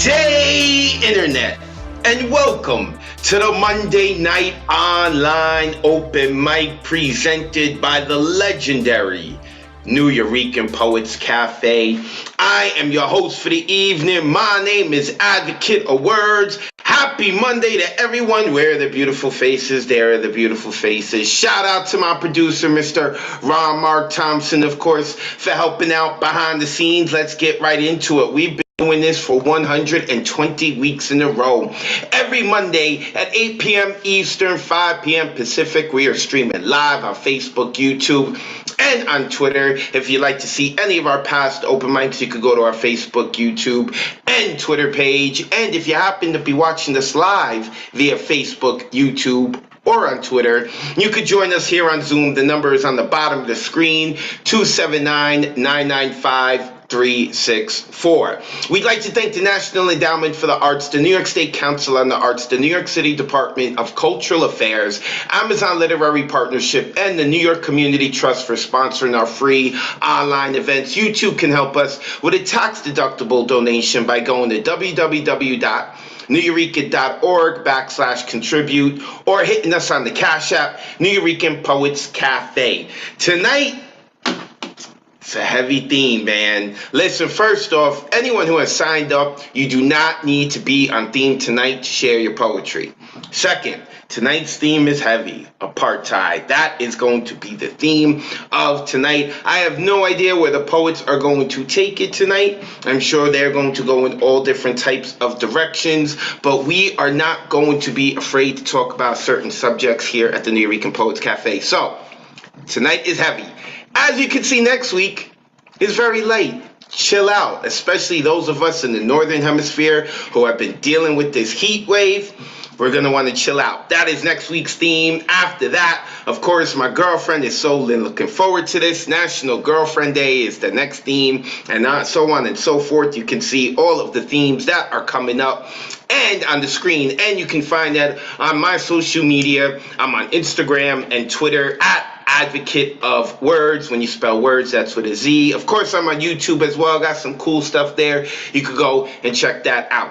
day, Internet, and welcome to the Monday Night Online Open Mic presented by the legendary New Eurekan Poets Cafe. I am your host for the evening. My name is Advocate of Wordz. Happy Monday to everyone. Where are the beautiful faces? There are the beautiful faces. Shout out to my producer, Mr. Ron Mark Thompson, of course, for helping out behind the scenes. Let's get right into it. We've been doing this for 120 weeks in a row. Every Monday at 8 p.m. Eastern, 5 p.m. Pacific, we are streaming live on Facebook, YouTube, and on Twitter. If you'd like to see any of our past open mics, you could go to our Facebook, YouTube, and Twitter page. And if you happen to be watching us live via Facebook, YouTube, or on Twitter, you could join us here on Zoom. The number is on the bottom of the screen, 279-995-364. We'd like to thank the National Endowment for the Arts, the New York State Council on the Arts, the New York City Department of Cultural Affairs, Amazon Literary Partnership, and the New York Community Trust for sponsoring our free online events. You too can help us with a tax-deductible donation by going to www.neweurekan.org/contribute or hitting us on the Cash App, New Eurekan Poets Cafe. Tonight, it's a heavy theme, man. Listen, first off, anyone who has signed up, you do not need to be on theme tonight to share your poetry. Second, tonight's theme is heavy, apartheid. That is going to be the theme of tonight. I have no idea where the poets are going to take it tonight. I'm sure they're going to go in all different types of directions, but we are not going to be afraid to talk about certain subjects here at the New Eurekan Poets Cafe. So, tonight is heavy. As you can see, next week is very light. Chill out, especially those of us in the Northern Hemisphere who have been dealing with this heat wave. We're going to want to chill out. That is next week's theme. After that, of course, my girlfriend is so looking forward to this. National Girlfriend Day is the next theme, and so on and so forth. You can see all of the themes that are coming up and on the screen, and you can find that on my social media. I'm on Instagram and Twitter at Advocate of Wordz. When you spell words, that's with a Z. Of course, I'm on YouTube as well. Got some cool stuff there. You could go and check that out.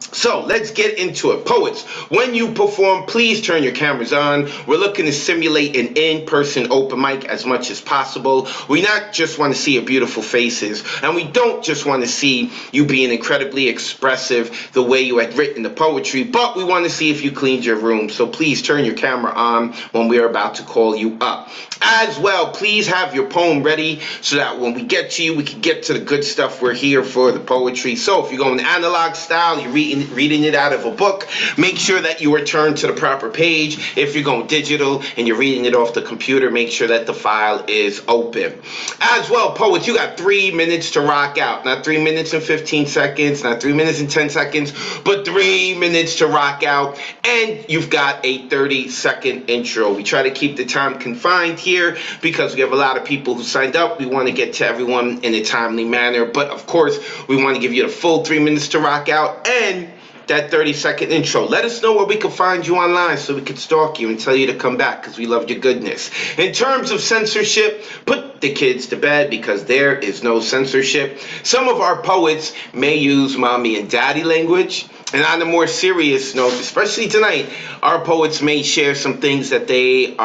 So let's get into it. Poets, when you perform, please turn your cameras on. We're looking to simulate an in-person open mic as much as possible. We not just want to see your beautiful faces, and we don't just want to see you being incredibly expressive the way you had written the poetry, but we want to see if you cleaned your room. So please turn your camera on when we're about to call you up. As well, please have your poem ready so that when we get to you, we can get to the good stuff. We're here for the poetry. So if you're going analog style, you're reading it out of a book, make sure that you return to the proper page. If you're going digital and you're reading it off the computer, make sure that the file is open. As well, poets, you got 3 minutes to rock out. Not 3 minutes and 15 seconds, not 3 minutes and 10 seconds, but 3 minutes to rock out. And you've got a 30-second intro. We try to keep the time confined here because we have a lot of people who signed up. We want to get to everyone in a timely manner, but of course, we want to give you the full 3 minutes to rock out and that 30-second intro. Let us know where we can find you online so we can stalk you and tell you to come back because we love your goodness. In terms of censorship, put the kids to bed because there is no censorship. Some of our poets may use mommy and daddy language. And on a more serious note, especially tonight, our poets may share some things that they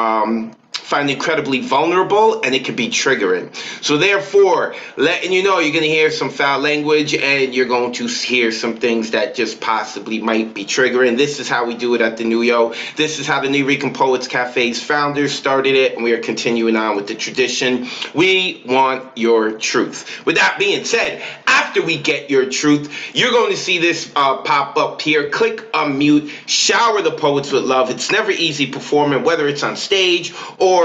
find incredibly vulnerable, and it can be triggering. So therefore, letting you know you're going to hear some foul language and you're going to hear some things that just possibly might be triggering. This is how we do it at the New Yo. This is how the New Eurekan Poets Cafe's founders started it, and we are continuing on with the tradition. We want your truth. With that being said, after we get your truth, you're going to see this pop up here. Click unmute, shower the poets with love. It's never easy performing, whether it's on stage or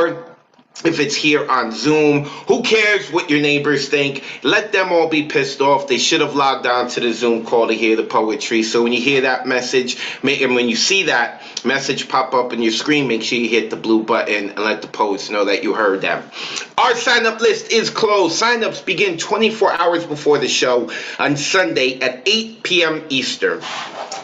if it's here on Zoom. Who cares what your neighbors think? Let them all be pissed off. They should have logged on to the Zoom call to hear the poetry. So when you hear that message, and when you see that message pop up on your screen, make sure you hit the blue button and let the poets know that you heard them. Our sign-up list is closed. Sign-ups begin 24 hours before the show on Sunday at 8 p.m. Eastern.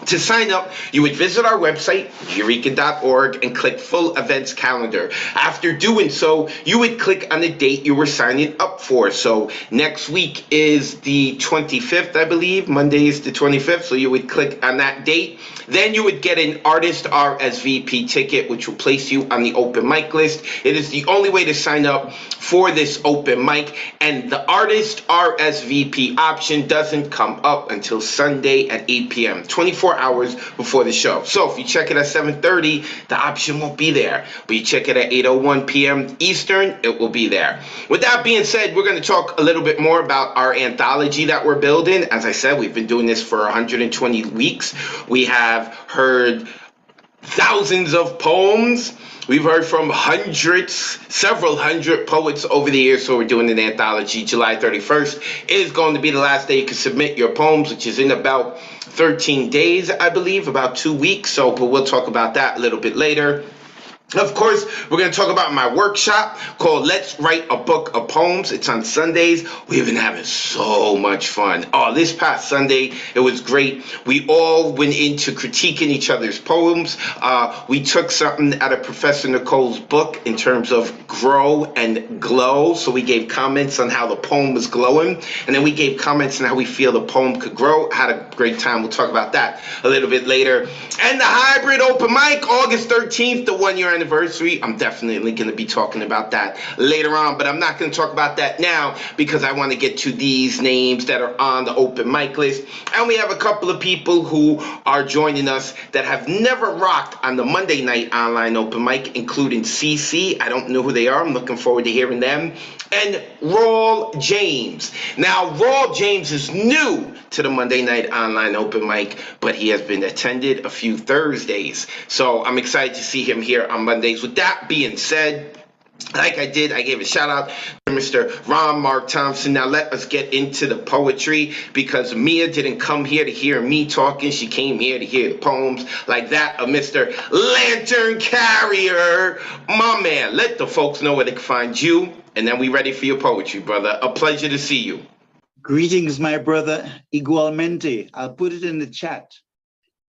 To sign up, you would visit our website, eureka.org, and click Full Events Calendar. After doing so, you would click on the date you were signing up for. So next week is the 25th, I believe. Monday is the 25th, so you would click on that date. Then you would get an artist RSVP ticket, which will place you on the open mic list. It is the only way to sign up for this open mic, and the artist RSVP option doesn't come up until Sunday at 8 p.m., 24 hours before the show. So if you check it at 7:30, the option won't be there. But you check it at 8:01 p.m. Eastern, it will be there. With that being said, we're going to talk a little bit more about our anthology that we're building. As I said, we've been doing this for 120 weeks. We have heard thousands of poems. We've heard from several hundred poets over the years, so we're doing an anthology. July 31st is going to be the last day you can submit your poems, which is in about 13 days, I believe, about 2 weeks. So, but we'll talk about that a little bit later. Of course, we're going to talk about my workshop called Let's Write a Book of Poems. It's on Sundays. We've been having so much fun. Oh, this past Sunday, it was great. We all went into critiquing each other's poems. We took something out of Professor Nicole's book in terms of grow and glow. So we gave comments on how the poem was glowing, and then we gave comments on how we feel the poem could grow. I had a great time. We'll talk about that a little bit later. And the hybrid open mic, August 13th, the 1-year anniversary. I'm definitely going to be talking about that later on, but I'm not going to talk about that now because I want to get to these names that are on the open mic list. And we have a couple of people who are joining us that have never rocked on the Monday night online open mic, including CC. I don't know who they are. I'm looking forward to hearing them. And Raul James. Now, Raul James is new to the Monday night online open mic, but he has been attended a few Thursdays. So I'm excited to see him here on Mondays. With that being said, like I gave a shout out to Mr. Ron Mark Thompson. Now let us get into the poetry, because Mia didn't come here to hear me talking. She came here to hear the poems like that of Mr. Lantern Carrier. My man, let the folks know where they can find you, and then we ready for your poetry, brother. A pleasure to see you. Greetings, my brother. Igualmente. I'll put it in the chat.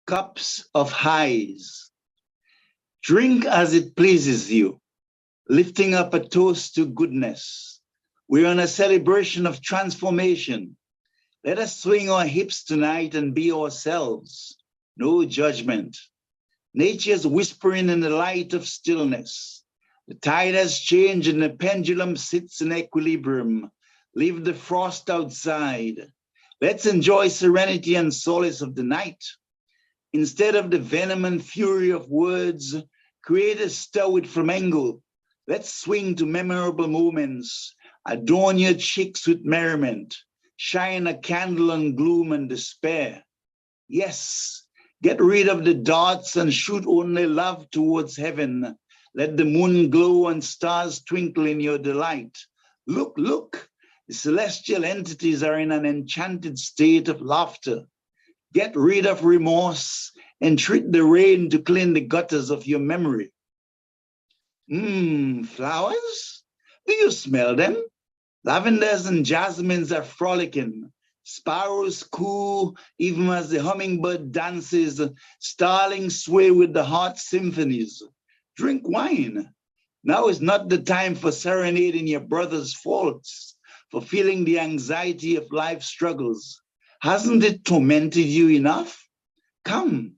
Cups of highs. Drink as it pleases you, lifting up a toast to goodness. We're on a celebration of transformation. Let us swing our hips tonight and be ourselves. No judgment. Nature's whispering in the light of stillness. The tide has changed and the pendulum sits in equilibrium. Leave the frost outside. Let's enjoy serenity and solace of the night. Instead of the venom and fury of words, create a stir with flamenco. Let's swing to memorable moments. Adorn your cheeks with merriment. Shine a candle on gloom and despair. Yes, get rid of the darts and shoot only love towards heaven. Let the moon glow and stars twinkle in your delight. Look, look. The celestial entities are in an enchanted state of laughter. Get rid of remorse and treat the rain to clean the gutters of your memory. Flowers? Do you smell them? Lavenders and jasmines are frolicking. Sparrows coo even as the hummingbird dances. Starlings sway with the heart symphonies. Drink wine. Now is not the time for serenading your brother's faults, for feeling the anxiety of life's struggles. Hasn't it tormented you enough? Come,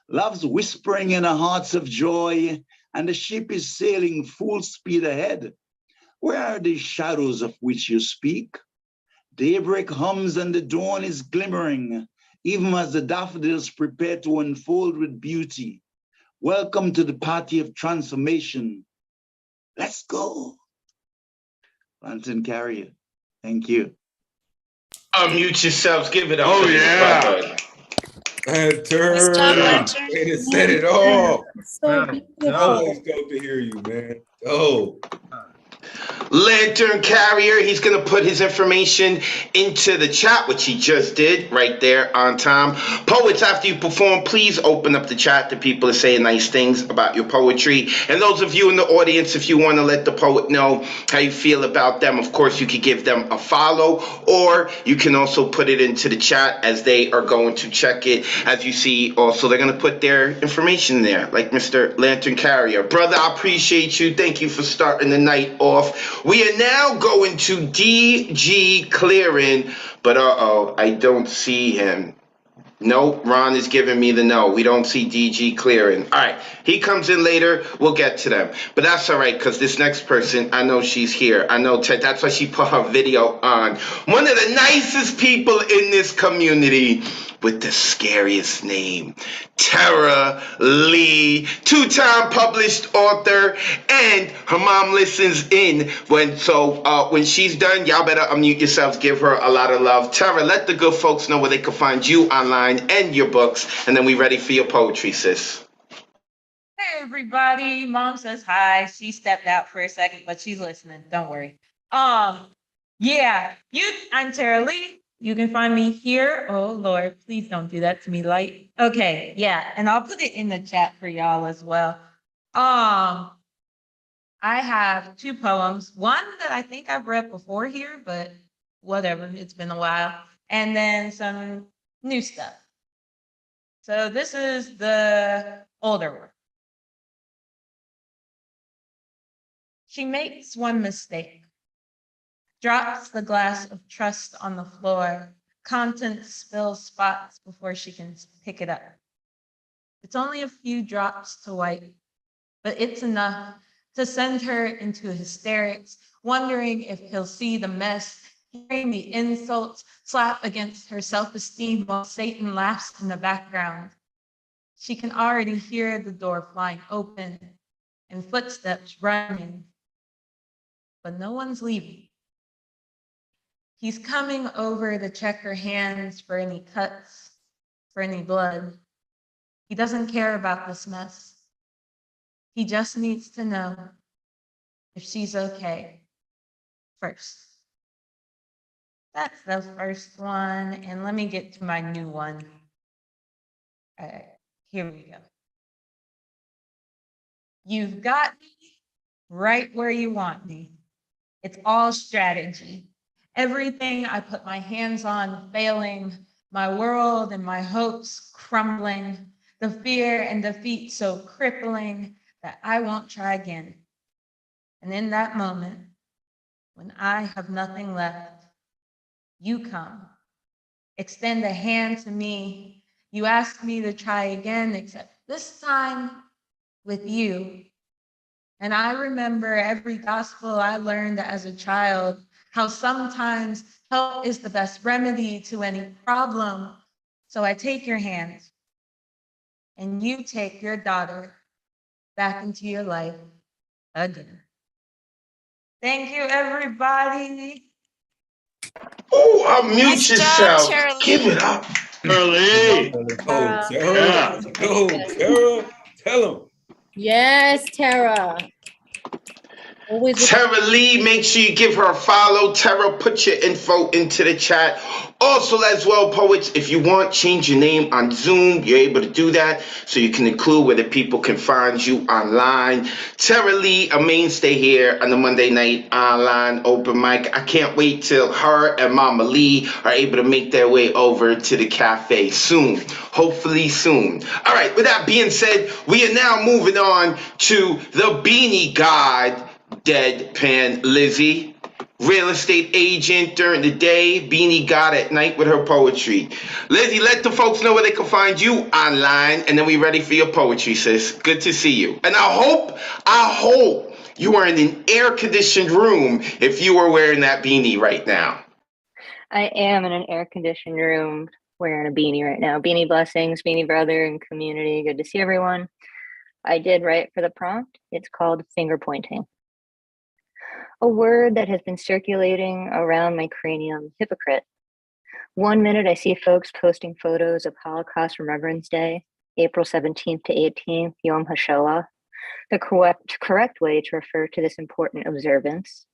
love's whispering in our hearts of joy, and the ship is sailing full speed ahead. Where are the shadows of which you speak? Daybreak hums and the dawn is glimmering, even as the daffodils prepare to unfold with beauty. Welcome to the party of transformation. Let's go. Lantern Carrier. Thank you. Unmute yourselves. Give it up. Oh, yeah. Lantern. Way to set it off. So beautiful. Always dope to hear you, man. Oh. Lantern Carrier, he's going to put his information into the chat, which he just did right there on time. Poets, after you perform, please open up the chat to people to say nice things about your poetry. And those of you in the audience, if you want to let the poet know how you feel about them, of course, you could give them a follow, or you can also put it into the chat as they are going to check it. As you see, also, they're going to put their information there, like Mr. Lantern Carrier. Brother, I appreciate you. Thank you for starting the night off. We are now going to DG Clearing, but I don't see him. Nope, Ron is giving me the no. We don't see DG Clearing. All right, he comes in later. We'll get to them. But that's all right, because this next person, I know she's here. I know that's why she put her video on. One of the nicest people in this community with the scariest name, Tara Lee, two-time published author, and her mom listens in. When she's done, y'all better unmute yourselves, give her a lot of love. Tara, let the good folks know where they can find you online and your books, and then we ready for your poetry, sis. Hey everybody, mom says hi. She stepped out for a second, but she's listening. Don't worry. I'm Tara Lee. You can find me here. Oh Lord, please don't do that to me, Light. Okay, yeah, and I'll put it in the chat for y'all as well. I have 2 poems. One that I think I've read before here, but whatever, it's been a while. And then some new stuff. So this is the older one. She makes one mistake, drops the glass of trust on the floor, contents spill spots before she can pick it up. It's only a few drops to wipe, but it's enough to send her into hysterics, wondering if he'll see the mess, hearing the insults slap against her self-esteem while Satan laughs in the background. She can already hear the door flying open and footsteps running, but no one's leaving. He's coming over to check her hands for any cuts, for any blood. He doesn't care about this mess. He just needs to know if she's okay first. That's the first one, and let me get to my new one. All right, here we go. You've got me right where you want me. It's all strategy. Everything I put my hands on failing, my world and my hopes crumbling, the fear and defeat so crippling that I won't try again. And in that moment, when I have nothing left, you come, extend a hand to me. You ask me to try again, except this time with you. And I remember every gospel I learned as a child, how sometimes help is the best remedy to any problem. So I take your hand and you take your daughter back into your life again. Thank you, everybody. Oh, unmute Nice job, yourself. Shirley. Give it up. Early. Oh, Tara. Go, Tara. Tell him. Yes, Tara. Always Tara Lee, make sure you give her a follow. Tara, put your info into the chat. Also, as well, poets, if you want, change your name on Zoom. You're able to do that, so you can include where the people can find you online. Tara Lee, a mainstay here on the Monday night online open mic. I can't wait till her and Mama Lee are able to make their way over to the cafe soon. Hopefully soon. All right, with that being said, we are now moving on to the Beanie God, Deadpan Lizzie. Real estate agent during the day, Beanie God at night with her poetry. Lizzie, let the folks know where they can find you online, and then we ready for your poetry, sis. Good to see you. And I hope you are in an air-conditioned room if you are wearing that beanie right now. I am in an air-conditioned room wearing a beanie right now. Beanie blessings, Beanie brother and community. Good to see everyone. I did write for the prompt. It's called finger pointing. A word that has been circulating around my cranium, hypocrite. 1 minute I see folks posting photos of Holocaust Remembrance Day, April 17th to 18th, Yom HaShoah, the correct way to refer to this important observance.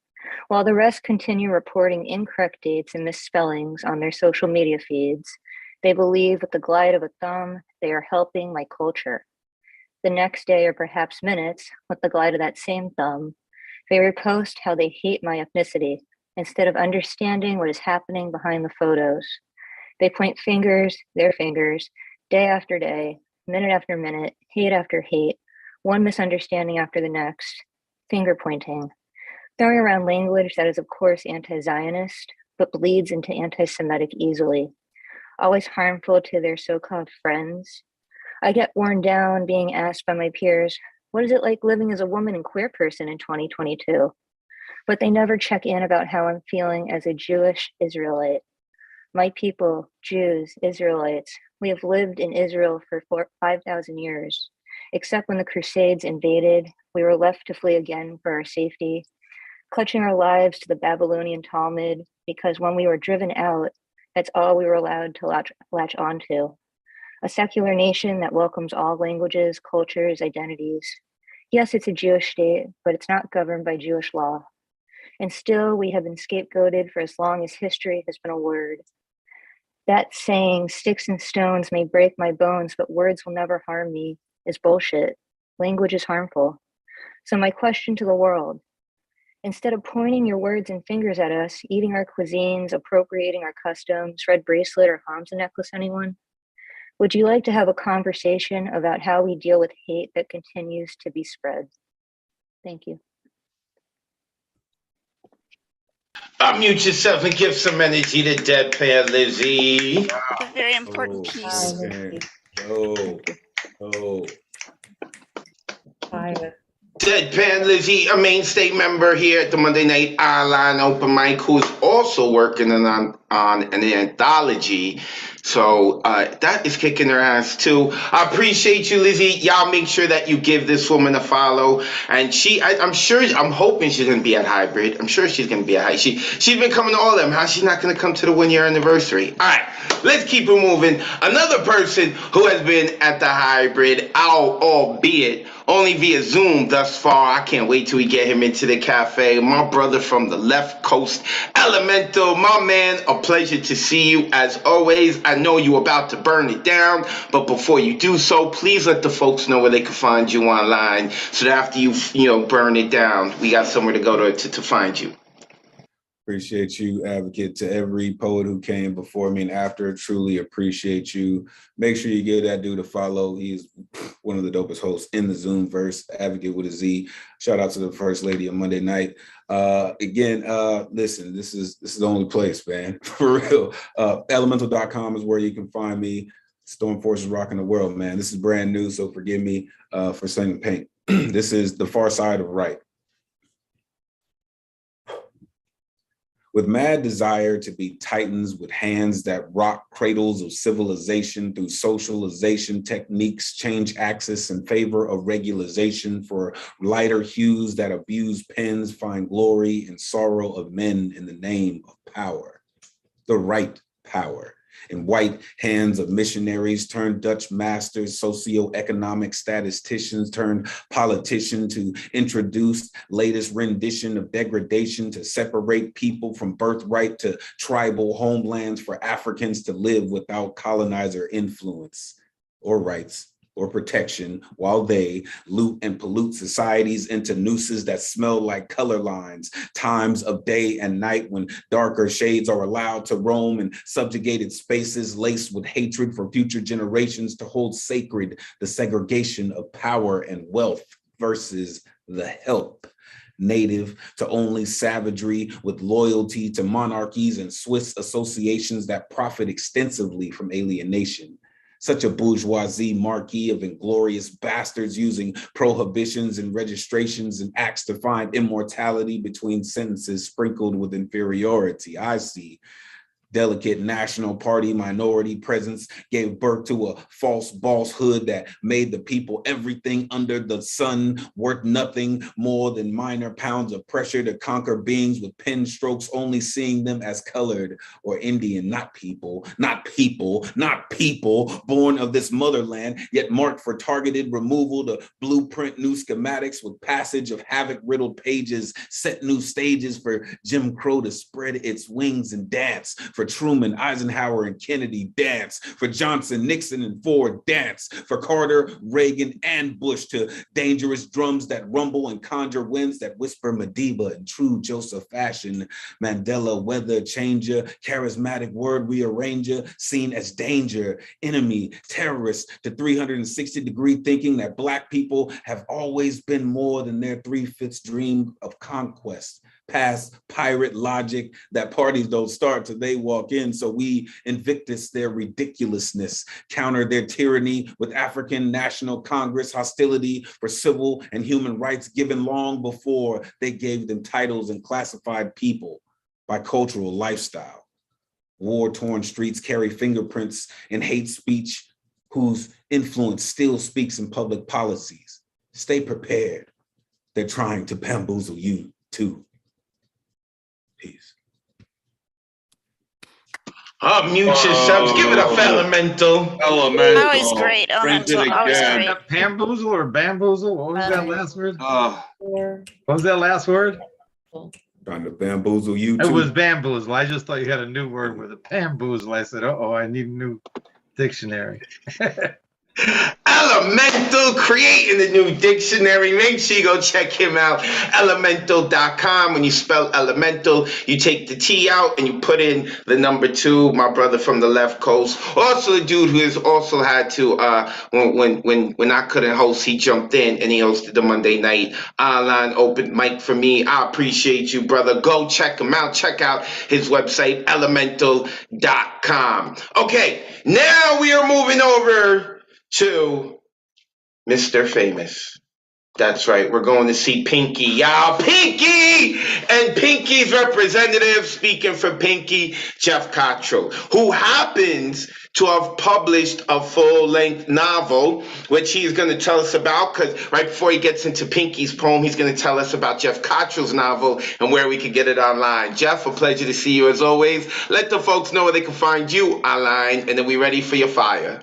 While the rest continue reporting incorrect dates and misspellings on their social media feeds, they believe with the glide of a thumb, they are helping my culture. The next day, or perhaps minutes, with the glide of that same thumb, they repost how they hate my ethnicity instead of understanding what is happening behind the photos. They point fingers, their fingers, day after day, minute after minute, hate after hate, one misunderstanding after the next, finger pointing, throwing around language that is, of course, anti-Zionist, but bleeds into anti-Semitic easily, always harmful to their so-called friends. I get worn down being asked by my peers, what is it like living as a woman and queer person in 2022? But they never check in about how I'm feeling as a Jewish Israelite. My people, Jews, Israelites, we have lived in Israel for 5,000 years. Except when the Crusades invaded, we were left to flee again for our safety, clutching our lives to the Babylonian Talmud, because when we were driven out, that's all we were allowed to latch onto. A secular nation that welcomes all languages, cultures, identities. Yes, it's a Jewish state, but it's not governed by Jewish law. And still, we have been scapegoated for as long as history has been a word. That saying, sticks and stones may break my bones, but words will never harm me, is bullshit. Language is harmful. So my question to the world, instead of pointing your words and fingers at us, eating our cuisines, appropriating our customs, red bracelet or Hamza necklace, anyone? Would you like to have a conversation about how we deal with hate that continues to be spread? Thank you. Unmute yourself and give some energy to Deadpan Lizzie. It's a very important piece. Deadpan Lizzie, a mainstay member here at the Monday Night Online Open Mic, who's also working on an anthology. So that is kicking her ass too. I appreciate you, Lizzie. Y'all make sure that you give this woman a follow. And I'm hoping she's gonna be at Hybrid. I'm sure she's gonna be at Hybrid. She's been coming to all of them. How's she not gonna come to the 1 year anniversary? All right, let's keep it moving. Another person who has been at the Hybrid, albeit only via Zoom thus far. I can't wait till we get him into the cafe. My brother from the left coast, Elemental, my man, a pleasure to see you as always. I know you're about to burn it down, but before you do so, please let the folks know where they can find you online so that after you burn it down, we got somewhere to go to find you. Appreciate you, Advocate, to every poet who came before me and after. Truly appreciate you. Make sure you give that dude a follow. He's one of the dopest hosts in the Zoomverse, Advocate with a Z. Shout out to the First Lady of Monday Night. Again, listen, this is the only place, man, for real. Elemental.com is where you can find me. Storm Force is rocking the world, man. This is brand new, so forgive me for saying paint. This is the far side of right. With mad desire to be titans with hands that rock cradles of civilization through socialization techniques, change axis in favor of regularization for lighter hues that abuse pens, find glory and sorrow of men in the name of power, the right power. In white hands of missionaries turned Dutch masters, socioeconomic statisticians turned politician to introduce latest rendition of degradation to separate people from birthright to tribal homelands for Africans to live without colonizer influence or rights or protection while they loot and pollute societies into nooses that smell like color lines, times of day and night when darker shades are allowed to roam in subjugated spaces laced with hatred for future generations to hold sacred the segregation of power and wealth versus the help. Native to only savagery with loyalty to monarchies and Swiss associations that profit extensively from alienation. Such a bourgeoisie marquee of inglorious bastards using prohibitions and registrations and acts to find immortality between sentences sprinkled with inferiority. I see Delicate national party minority presence gave birth to a false bosshood that made the people everything under the sun, worth nothing more than minor pounds of pressure to conquer beings with pen strokes, only seeing them as colored or Indian, not people, born of this motherland, yet marked for targeted removal to blueprint new schematics with passage of havoc-riddled pages, set new stages for Jim Crow to spread its wings and dance, for Truman, Eisenhower, and Kennedy dance, for Johnson, Nixon, and Ford dance, for Carter, Reagan, and Bush to dangerous drums that rumble and conjure winds that whisper Madiba in true Joseph fashion. Mandela, weather changer, charismatic word rearranger, seen as danger, enemy, terrorist, to 360-degree thinking that Black people have always been more than their 3/5 dream of conquest. Past pirate logic that parties don't start till they walk in, so we Invictus their ridiculousness, counter their tyranny with African National Congress hostility for civil and human rights given long before they gave them titles and classified people by cultural lifestyle. War-torn streets carry fingerprints and hate speech whose influence still speaks in public policies. Stay prepared. They're trying to bamboozle you too. Peace. Unmute yourselves. Give it up for Elemental. Elemental. Always great. Elemental. Print it Always again. great. Bamboozle or bamboozle? What was that last word? Or What was that last word? Trying to bamboozle you It too. was bamboozle. I just thought you had a new word with a bamboozle. I said, uh-oh, I need a new dictionary. Elemental creating the new dictionary. Make sure you go check him out. Elemental.com. When you spell elemental, you take the T out and you put in the number 2. My brother from the left coast. Also a dude who has also had to when I couldn't host, he jumped in and he hosted the Monday night online open mic for me. I appreciate you, brother. Go check him out. Check out his website, elemental.com. Okay, now we are moving over to Mr. Famous. That's right. We're going to see Pinky. Y'all, Pinky! And Pinky's representative, speaking for Pinky, Jeff Cottrell, who happens to have published a full-length novel, which he's going to tell us about, because right before he gets into Pinky's poem, he's going to tell us about Jeff Cottrell's novel and where we can get it online. Jeff, a pleasure to see you as always. Let the folks know where they can find you online, and then we're ready for your fire.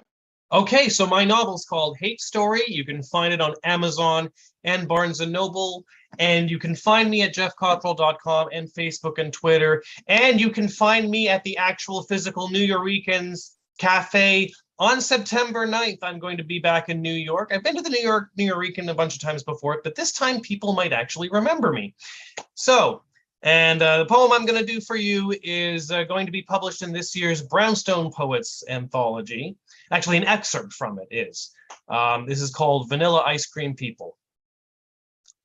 Okay, so my novel's called Hate Story. You can find it on Amazon and Barnes & Noble. And you can find me at jeffcottrell.com and Facebook and Twitter. And you can find me at the actual physical New Yorkers Cafe on September 9th. I'm going to be back in New York. I've been to the New Yorker a bunch of times before, but this time people might actually remember me. So, and the poem I'm going to do for you is going to be published in this year's Brownstone Poets Anthology. Actually, an excerpt from it is. This is called Vanilla Ice Cream People.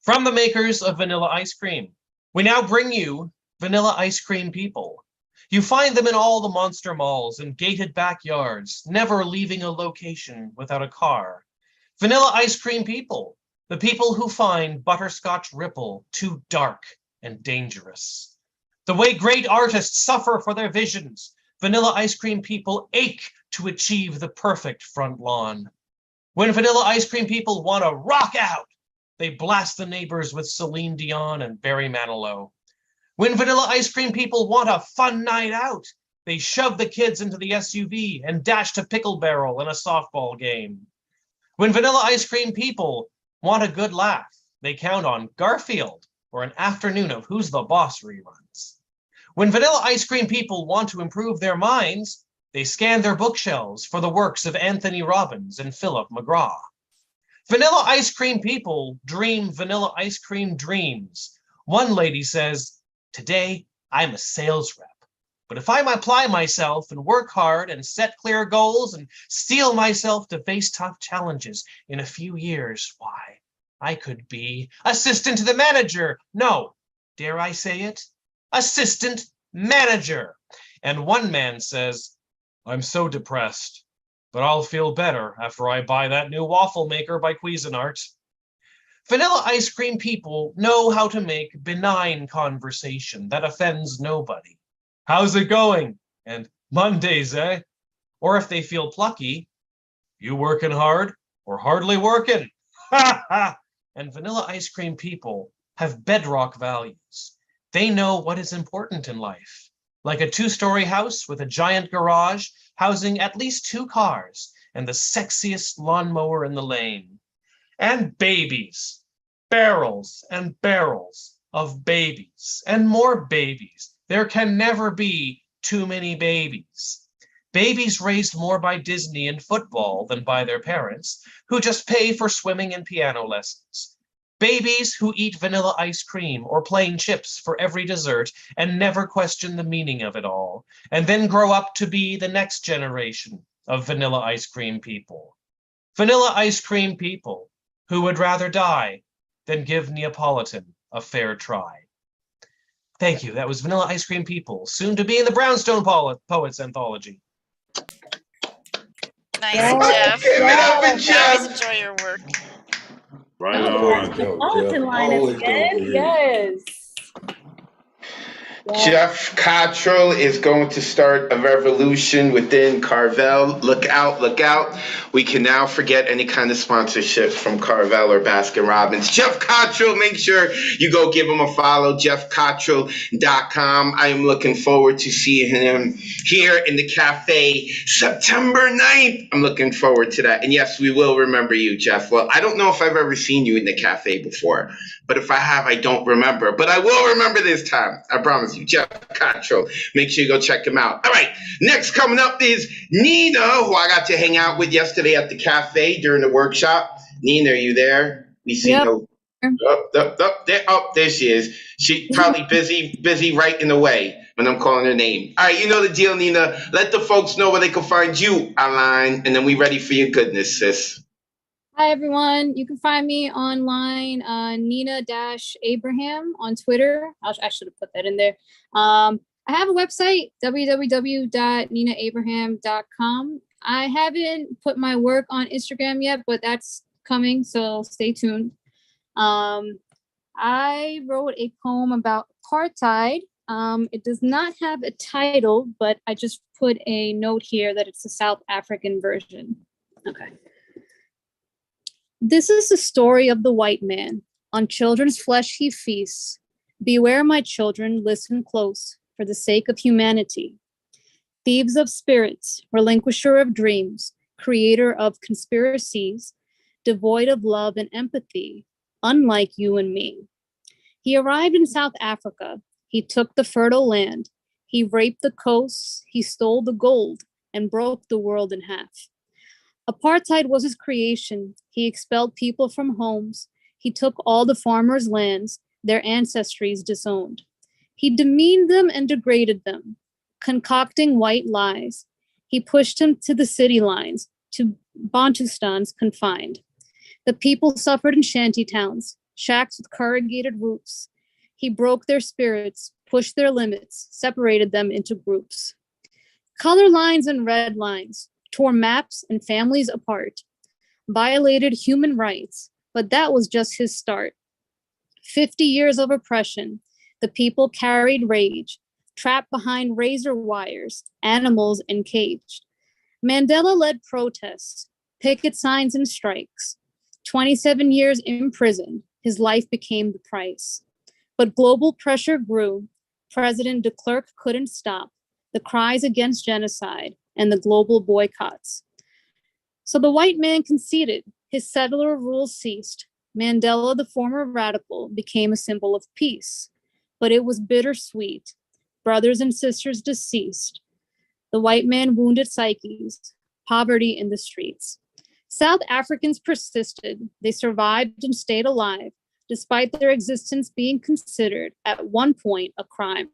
From the makers of vanilla ice cream, we now bring you Vanilla Ice Cream People. You find them in all the monster malls and gated backyards, never leaving a location without a car. Vanilla Ice Cream People, the people who find butterscotch ripple too dark and dangerous. The way great artists suffer for their visions, Vanilla Ice Cream People ache to achieve the perfect front lawn. When Vanilla Ice Cream People want to rock out, they blast the neighbors with Celine Dion and Barry Manilow. When Vanilla Ice Cream People want a fun night out, they shove the kids into the SUV and dash to Pickle Barrel in a softball game. When Vanilla Ice Cream People want a good laugh, they count on Garfield or an afternoon of Who's the Boss reruns. When Vanilla Ice Cream People want to improve their minds, they scan their bookshelves for the works of Anthony Robbins and Philip McGraw. Vanilla Ice Cream People dream vanilla ice cream dreams. One lady says, "Today, I'm a sales rep. But if I apply myself and work hard and set clear goals and steel myself to face tough challenges in a few years, why, I could be assistant to the manager. No, dare I say it? Assistant manager." And one man says, "I'm so depressed, but I'll feel better after I buy that new waffle maker by Cuisinart." Vanilla Ice Cream People know how to make benign conversation that offends nobody. "How's it going?" and Mondays, eh? Or if they feel plucky, you working hard or hardly working? Ha ha! And vanilla ice cream people have bedrock values. They know what is important in life, like a 2-story house with a giant garage housing at least 2 cars and the sexiest lawnmower in the lane. And babies, barrels and barrels of babies and more babies. There can never be too many babies. Babies raised more by Disney and football than by their parents, who just pay for swimming and piano lessons. Babies who eat vanilla ice cream or plain chips for every dessert and never question the meaning of it all, and then grow up to be the next generation of vanilla ice cream people. Vanilla ice cream people who would rather die than give Neapolitan a fair try. Thank you. That was Vanilla Ice Cream People, soon to be in the Brownstone Poets Anthology. Nice, Yeah. Jeff. Give it up for I always Jeff. enjoy your work. Right Oh, on, Joe. Metropolitan line Always again. go for it. Yes. Jeff Cottrell is going to start a revolution within Carvel. Look out, look out. We can now forget any kind of sponsorship from Carvel or Baskin Robbins. Jeff Cottrell, make sure you go give him a follow, jeffcottrell.com. I am looking forward to seeing him here in the cafe September 9th. I'm looking forward to that. And yes, we will remember you, Jeff. Well, I don't know if I've ever seen you in the cafe before, but if I have, I don't remember. But I will remember this time. I promise you. Jeff Cottrell. Make sure you go check him out. All right. Next coming up is Nina, who I got to hang out with yesterday at the cafe during the workshop. Nina, are you there? We see Yep. no. There she is. She probably busy right in the way when I'm calling her name. All right, you know the deal, Nina. Let the folks know where they can find you online, and then we ready for your goodness, sis. Hi, everyone. You can find me online, Nina-Abraham on Twitter. I should have put that in there. I have a website, www.ninaabraham.com. I haven't put my work on Instagram yet, but that's coming, so stay tuned. I wrote a poem about apartheid. It does not have a title, but I just put a note here that it's the South African version. Okay. This is the story of the white man. On children's flesh he feasts. Beware, my children, listen close, for the sake of humanity. Thieves of spirits, relinquisher of dreams, creator of conspiracies, devoid of love and empathy, unlike you and me. He arrived in South Africa. He took the fertile land. He raped the coasts. He stole the gold and broke the world in half. Apartheid was his creation. He expelled people from homes. He took all the farmers' lands, their ancestries disowned. He demeaned them and degraded them, concocting white lies. He pushed them to the city lines, to Bantustans confined. The people suffered in shanty towns, shacks with corrugated roofs. He broke their spirits, pushed their limits, separated them into groups. Color lines and red lines tore maps and families apart, violated human rights, but that was just his start. 50 years of oppression, the people carried rage, trapped behind razor wires, animals encaged. Mandela led protests, picket signs and strikes. 27 years in prison, his life became the price. But global pressure grew. President de Klerk couldn't stop the cries against genocide and the global boycotts. So the white man conceded, his settler rule ceased. Mandela, the former radical, became a symbol of peace. But it was bittersweet. Brothers and sisters deceased. The white man wounded psyches, poverty in the streets. South Africans persisted. They survived and stayed alive, despite their existence being considered at one point a crime.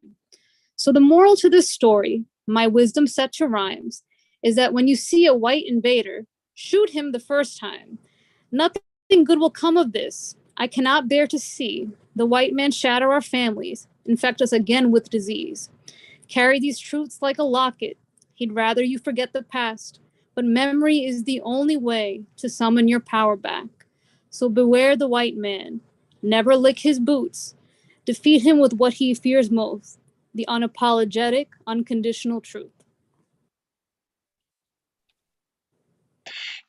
So the moral to this story, my wisdom set to rhymes, is that when you see a white invader, shoot him the first time. Nothing good will come of this. I cannot bear to see the white man shatter our families, infect us again with disease. Carry these truths like a locket. He'd rather you forget the past, but memory is the only way to summon your power back. So beware the white man. Never lick his boots. Defeat him with what he fears most, the unapologetic, unconditional truth.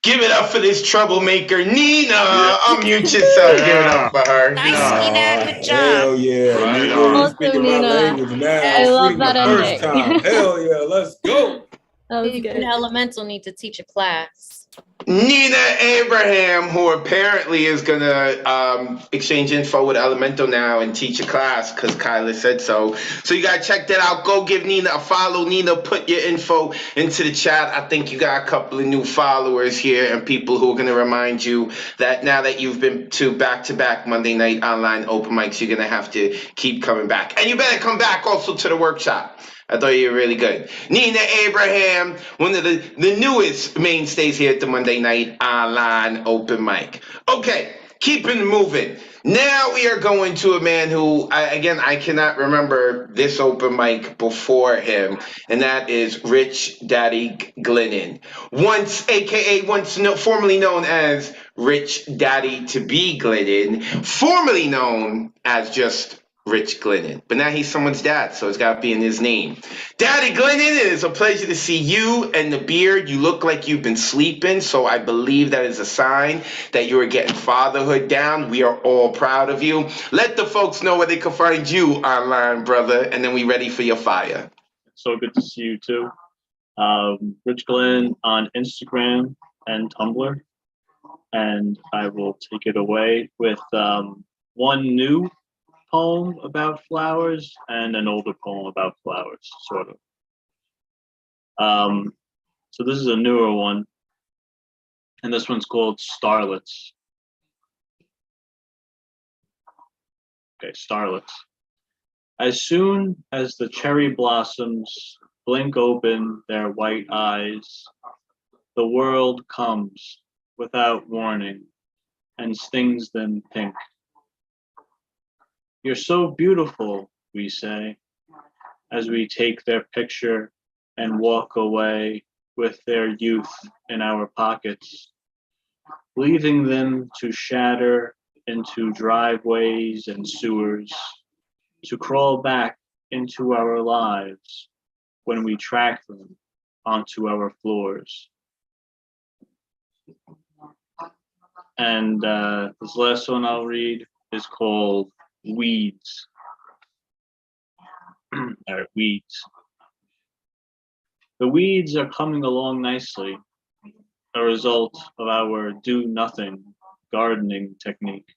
Give it up for this troublemaker, Nina. Unmute yourself. Give it up for her. Nice, Nina. Good job. Hell yeah. Right Nina, on. you Awesome, speaking my Nina. language now. I love Sweet that the first ending. time. Hell yeah, let's go. That was Even good. elemental need to teach a class. Nina Abraham, who apparently is gonna exchange info with Elemental now and teach a class because Kyla said so. So you gotta check that out. Go give Nina a follow. Nina, put your info into the chat. I think you got a couple of new followers here and people who are gonna remind you that now that you've been to back-to-back Monday night online open mics, you're gonna have to keep coming back. And you better come back also to the workshop. I thought you were really good. Nina Abraham, one of the newest mainstays here at the Monday Night Online Open Mic. Okay, keeping moving. Now we are going to a man who, I cannot remember this open mic before him, and that is Rich Daddy Glennon. Formerly known as Rich Daddy to be Glennon, formerly known as just Rich Glennon, but now he's someone's dad, so it's got to be in his name. Daddy Glennon, it is a pleasure to see you and the beard. You look like you've been sleeping, so I believe that is a sign that you are getting fatherhood down. We are all proud of you. Let the folks know where they can find you online, brother, and then we ready for your fire. So good to see you too. Rich Glenn on Instagram and Tumblr, and I will take it away with one new poem about flowers and an older poem about flowers, sort of. So this is a newer one, and this one's called Starlets. Okay, Starlets. As soon as the cherry blossoms blink open their white eyes, the world comes without warning and stings them pink. You're so beautiful, we say, as we take their picture and walk away with their youth in our pockets, leaving them to shatter into driveways and sewers, to crawl back into our lives when we track them onto our floors. And this last one I'll read is called Weeds. All right, weeds. The weeds are coming along nicely, a result of our do-nothing gardening technique.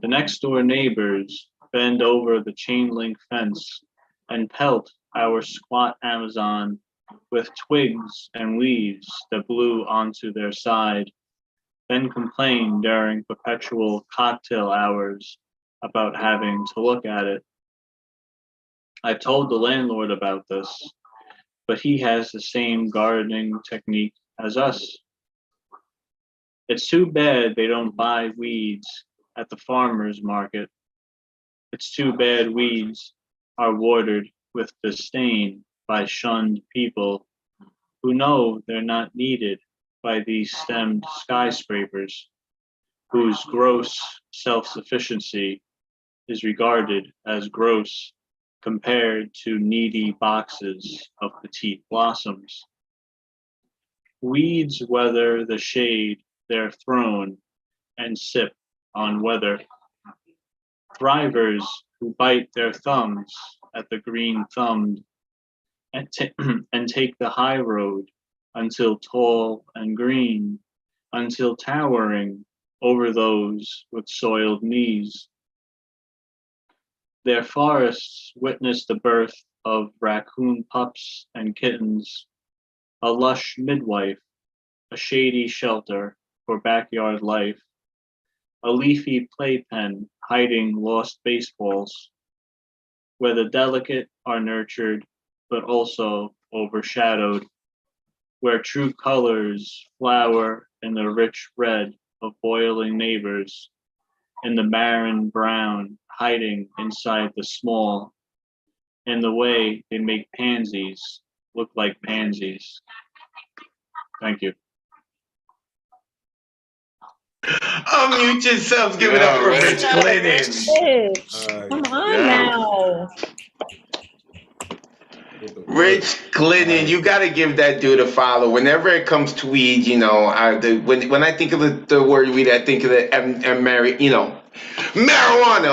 The next door neighbors bend over the chain link fence and pelt our squat Amazon with twigs and leaves that blew onto their side, then complain during perpetual cocktail hours about having to look at it. I told the landlord about this, but he has the same gardening technique as us. It's too bad they don't buy weeds at the farmer's market. It's too bad weeds are watered with disdain by shunned people who know they're not needed by these stemmed skyscrapers, whose gross self-sufficiency is regarded as gross compared to needy boxes of petite blossoms. Weeds weather the shade they're thrown and sip on weather. Thrivers who bite their thumbs at the green-thumbed and take the high road until tall and green, until towering over those with soiled knees. Their forests witness the birth of raccoon pups and kittens, a lush midwife, a shady shelter for backyard life, a leafy playpen hiding lost baseballs, where the delicate are nurtured but also overshadowed, where true colors flower in the rich red of boiling neighbors, in the barren brown hiding inside the small, in the way they make pansies look like pansies. Thank you. Unmute yourselves. Give it up for Rich Glennon. Come on now. Rich Glennon, you got to give that dude a follow. Whenever it comes to weed, when I think of the word weed, I think of marijuana.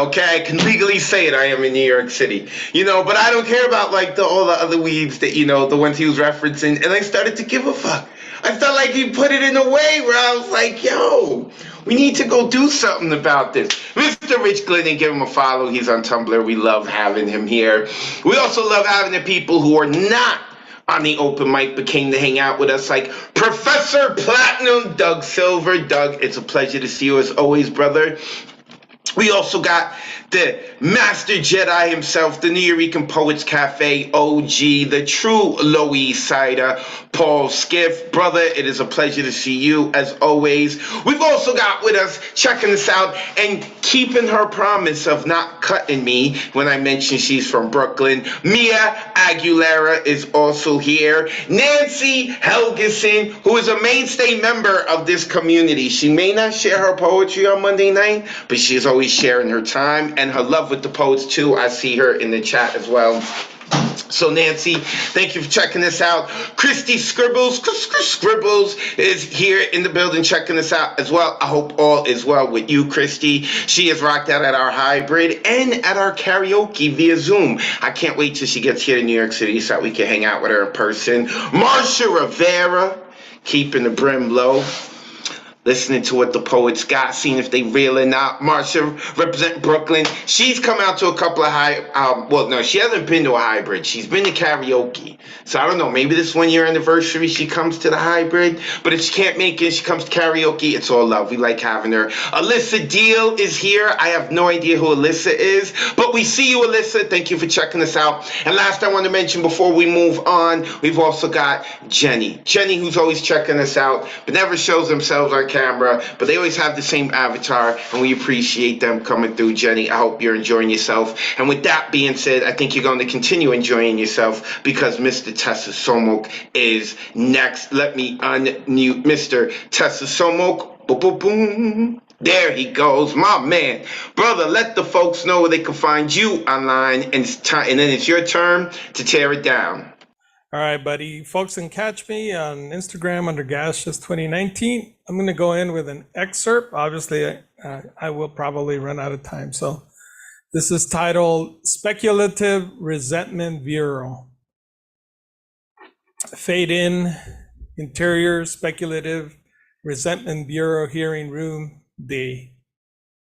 Okay, I can legally say it. I am in New York City, but I don't care about like all the other weeds that the ones he was referencing, and I started to give a fuck. I felt like he put it in a way where I was like, yo, we need to go do something about this. Mr. Rich Glennon, give him a follow. He's on Tumblr. We love having him here. We also love having the people who are not on the open mic but came to hang out with us, like Professor Platinum Doug Silver. Doug, it's a pleasure to see you as always, brother. We also got the Master Jedi himself, the New Eurekan Poets Cafe OG, the true Low East Sider, Paul Skiff. Brother, it is a pleasure to see you as always. We've also got with us, checking us out and keeping her promise of not cutting me when I mentioned she's from Brooklyn. Mia Aguilera is also here. Nancy Helgeson, who is a mainstay member of this community. She may not share her poetry on Monday night, but she is always sharing her time and her love with the poets too. I see her in the chat as well. So Nancy, thank you for checking this out. Christy Scribbles is here in the building checking us out as well. I hope all is well with you, Christy. She has rocked out at our hybrid and at our karaoke via Zoom. I can't wait till she gets here to New York City so that we can hang out with her in person. Marsha Rivera, keeping the brim low, listening to what the poets got, seeing if they real or not. Marsha, represent Brooklyn. She's come out to a couple of she hasn't been to a hybrid. She's been to karaoke. So I don't know, maybe this 1 year anniversary she comes to the hybrid. But if she can't make it, she comes to karaoke. It's all love. We like having her. Alyssa Deal is here. I have no idea who Alyssa is, but we see you, Alyssa. Thank you for checking us out. And last I want to mention before we move on, we've also got Jenny. Jenny, who's always checking us out, but never shows themselves on camera, but they always have the same avatar, and we appreciate them coming through. Jenny, I hope you're enjoying yourself. And with that being said, I think you're going to continue enjoying yourself because Mr. Tessa Somok is next. Let me unmute Mr. Tessa Somok. Boom, boom, boom. There he goes, my man. Brother, let the folks know where they can find you online, and then it's your turn to tear it down. All right, buddy. Folks can catch me on Instagram under Gaseous2019. I'm going to go in with an excerpt. Obviously, I will probably run out of time. So this is titled Speculative Resentment Bureau. Fade in, interior, speculative, resentment bureau, hearing room, D.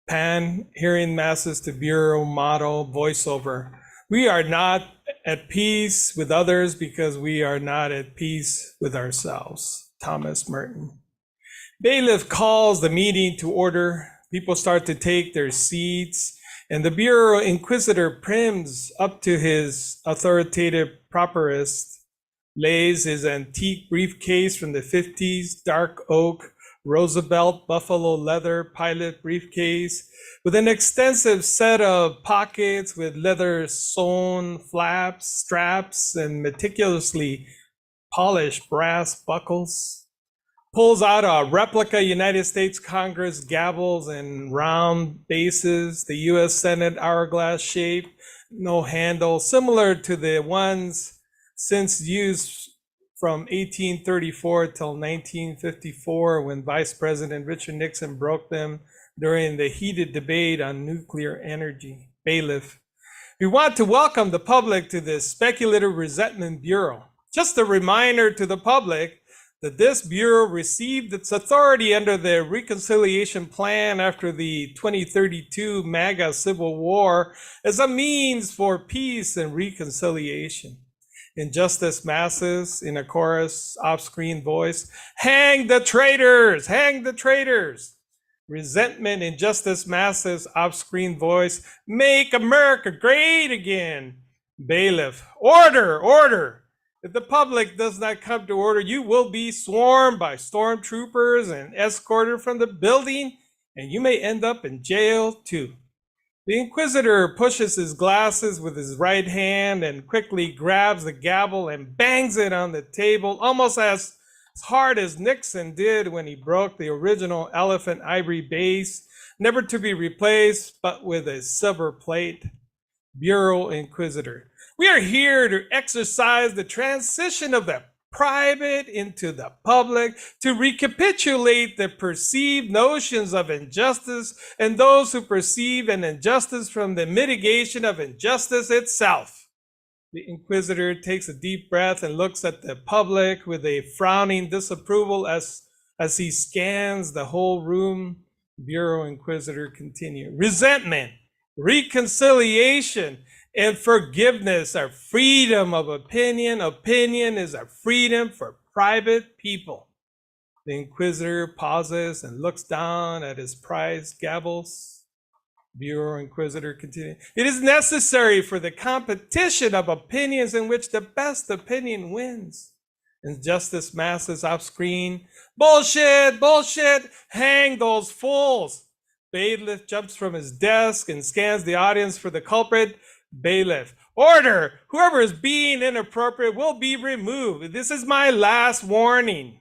Pan, hearing masses to bureau, motto, voiceover. We are not at peace with others because we are not at peace with ourselves. Thomas Merton. Bailiff calls the meeting to order. People start to take their seats, and the bureau inquisitor prims up to his authoritative properist, lays his antique briefcase from the 50s, dark oak, Roosevelt buffalo leather pilot briefcase with an extensive set of pockets with leather sewn flaps, straps, and meticulously polished brass buckles. Pulls out a replica United States Congress gavels and round bases, the US Senate hourglass shape, no handle, similar to the ones since used from 1834 till 1954 when Vice President Richard Nixon broke them during the heated debate on nuclear energy. Bailiff. We want to welcome the public to this Speculative Resentment Bureau. Just a reminder to the public that this bureau received its authority under the Reconciliation Plan after the 2032 MAGA Civil War as a means for peace and reconciliation. Injustice masses, in a chorus, off-screen voice, hang the traitors, hang the traitors. Resentment, injustice masses, off-screen voice, make America great again. Bailiff, order, order. If the public does not come to order, you will be swarmed by stormtroopers and escorted from the building, and you may end up in jail too. The inquisitor pushes his glasses with his right hand and quickly grabs the gavel and bangs it on the table, almost as hard as Nixon did when he broke the original elephant ivory base, never to be replaced, but with a silver plate. Bureau Inquisitor. We are here to exercise the transition of the private into the public, to recapitulate the perceived notions of injustice and those who perceive an injustice from the mitigation of injustice itself. The Inquisitor takes a deep breath and looks at the public with a frowning disapproval as he scans the whole room. Bureau Inquisitor continue. Resentment, reconciliation, and forgiveness are freedom of opinion. Opinion is a freedom for private people. The Inquisitor pauses and looks down at his prized gavels. Bureau Inquisitor continues. It is necessary for the competition of opinions in which the best opinion wins. Injustice masses off screen. Bullshit, bullshit, hang those fools. Bailiff jumps from his desk and scans the audience for the culprit. Bailiff, order! Whoever is being inappropriate will be removed. This is my last warning.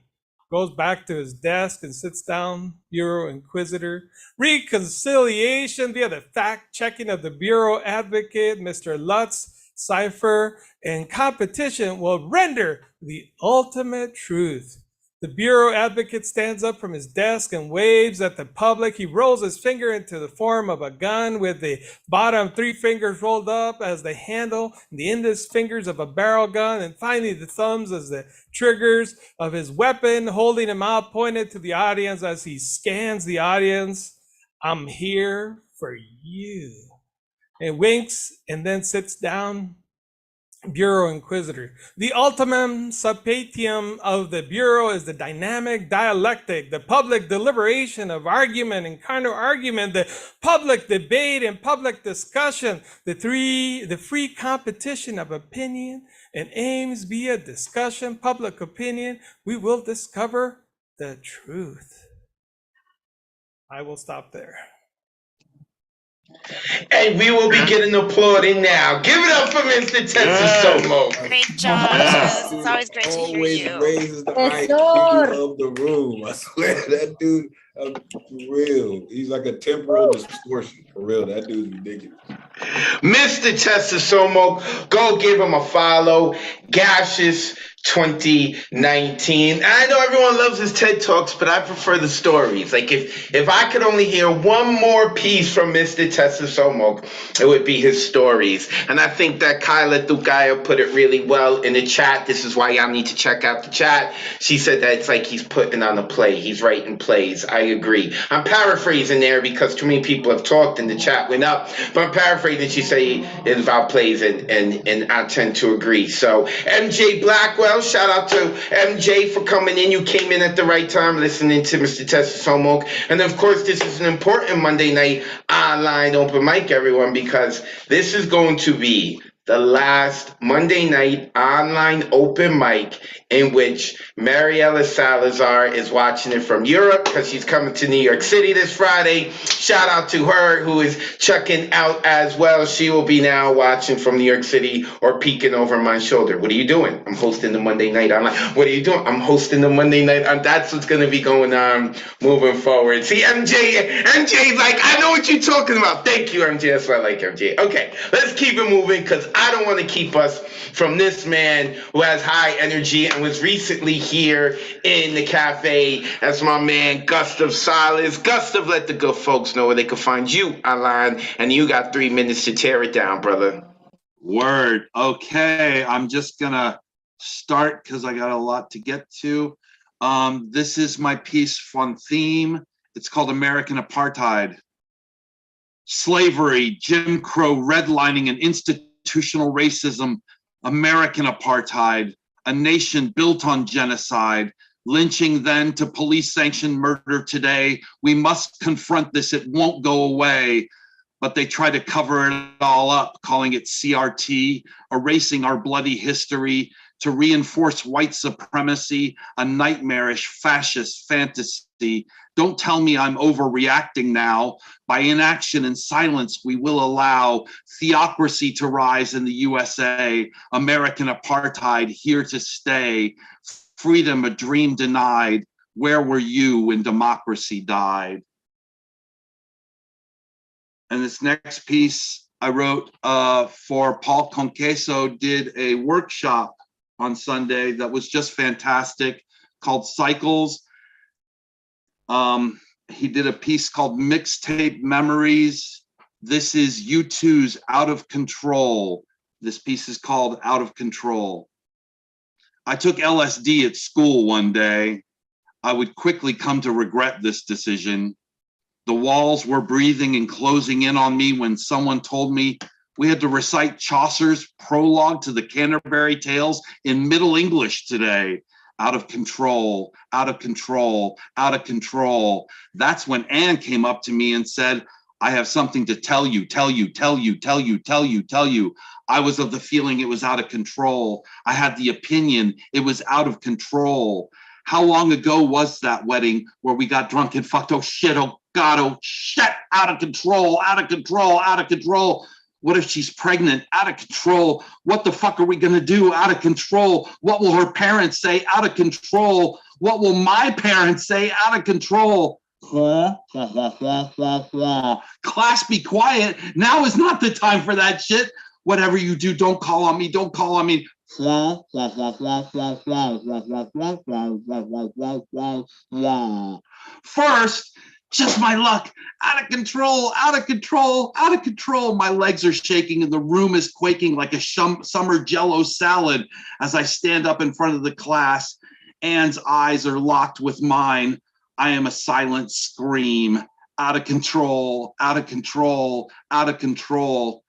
Goes back to his desk and sits down. Bureau Inquisitor. Reconciliation via the fact-checking of the Bureau Advocate, Mr. Lutz, Cipher, and competition will render the ultimate truth. The Bureau Advocate stands up from his desk and waves at the public. He rolls his finger into the form of a gun with the bottom 3 fingers rolled up as the handle, and the index fingers of a barrel gun, and finally the thumbs as the triggers of his weapon, holding him out pointed to the audience as he scans the audience. I'm here for you. And winks and then sits down. Bureau Inquisitor. The ultimum subpatium of the Bureau is the dynamic dialectic, the public deliberation of argument and counter-argument, the public debate and public discussion, the free competition of opinion and aims via discussion, public opinion. We will discover the truth. I will stop there. And we will be getting applauding now. Give it up for Mr. Tetsu Somo. Great job. Yes. It's always great to hear Always you. raises the IQ of the room. I swear that dude, for real. He's like a temporal distortion. For real, that dude's ridiculous. Mr. Tetsu Somo, go give him a follow. Gaseous 2019. And I know everyone loves his TED Talks, but I prefer the stories. Like if I could only hear one more piece from Mr. Tetsu Somo, it would be his stories. And I think that Kyla Thukaya put it really well in the chat. This is why y'all need to check out the chat. She said that it's like he's putting on a play. He's writing plays. I agree. I'm paraphrasing there because too many people have talked and the chat went up. But I'm paraphrasing. She say it's about plays and I tend to agree. So MJ Blackwell, shout out to MJ for coming in. You came in at the right time listening to Mr. Tetsu Somo. And of course, this is an important Monday night online open mic, everyone, because this is going to be the last Monday night online open mic in which Mariela Salazar is watching it from Europe because she's coming to New York City this Friday. Shout out to her who is checking out as well. She will be now watching from New York City or peeking over my shoulder. What are you doing? I'm hosting the Monday night online. What are you doing? I'm hosting the Monday night. That's what's going to be going on moving forward. See, MJ's like, I know what you're talking about. Thank you, MJ. That's why I like MJ. Okay, let's keep it moving because I don't want to keep us from this man who has high energy and was recently here in the cafe. That's my man, Gustav Silas. Gustav, let the good folks know where they can find you online, and you got 3 minutes to tear it down, brother. Word. Okay, I'm just gonna start because I got a lot to get to. This is my piece fun theme. It's called American Apartheid. Slavery, Jim Crow, redlining, and institutional racism. American apartheid, a nation built on genocide, lynching then to police-sanctioned murder today. We must confront this. It won't go away. But they try to cover it all up, calling it CRT, erasing our bloody history to reinforce white supremacy, a nightmarish fascist fantasy. Don't tell me I'm overreacting now. By inaction and silence, we will allow theocracy to rise in the USA, American apartheid here to stay, freedom a dream denied. Where were you when democracy died? And this next piece I wrote for Paul Conqueso, did a workshop on Sunday that was just fantastic called Cycles. He did a piece called Mixtape Memories. This is U2's Out of Control. This piece is called Out of Control. I took LSD at school one day. I would quickly come to regret this decision. The walls were breathing and closing in on me when someone told me we had to recite Chaucer's prologue to the Canterbury Tales in Middle English today. Out of control, out of control, out of control. That's when Anne came up to me and said, I have something to tell you. I was of the feeling it was out of control. I had the opinion it was out of control. How long ago was that wedding where we got drunk and fucked? Oh shit, oh God, oh shit, out of control, out of control, out of control. What if she's pregnant? Out of control. What the fuck are we gonna do? Out of control. What will her parents say? Out of control. What will my parents say? Out of control. Class, be quiet. Now is not the time for that shit. Whatever you do, don't call on me. Don't call on me. First, just my luck. Out of control, out of control, out of control. My legs are shaking and the room is quaking like a summer Jell-O salad as I stand up in front of the class. Anne's eyes are locked with mine. I am a silent scream. Out of control, out of control, out of control.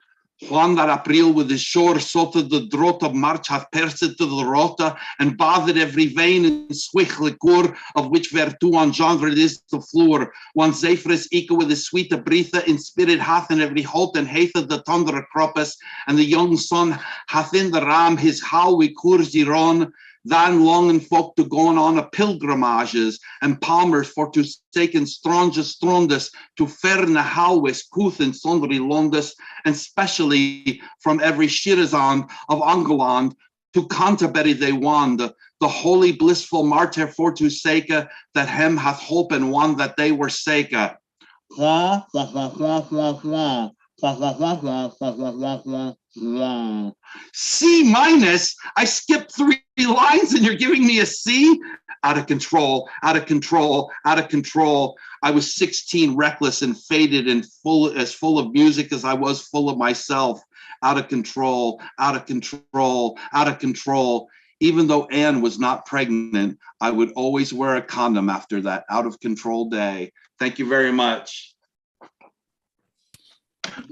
Juan dar April with his shore sota the drot of March hath pierced to the rota and bathed every vein in swicht liquor of which vertu on genre is the floor. One Zephyrus eco with his sweet breathe in spirit hath in every holt and hath of the thunder cropus and the young sun hath in the ram his how we curziron. Than longen folk to go on a pilgrimages and palmers for to saken strongest to ferne howes kuth and sondri londes and specially from every shirazand of Angoland to Canterbury they wand the holy blissful martyr for to seka that hem hath hope and one that they were seka. C minus. I skipped 3 lines and you're giving me a C? Out of control, out of control, out of control. I was 16, reckless and faded and full of music as I was full of myself. Out of control, out of control, out of control. Even though Anne was not pregnant, I would always wear a condom after that out of control day. Thank you very much.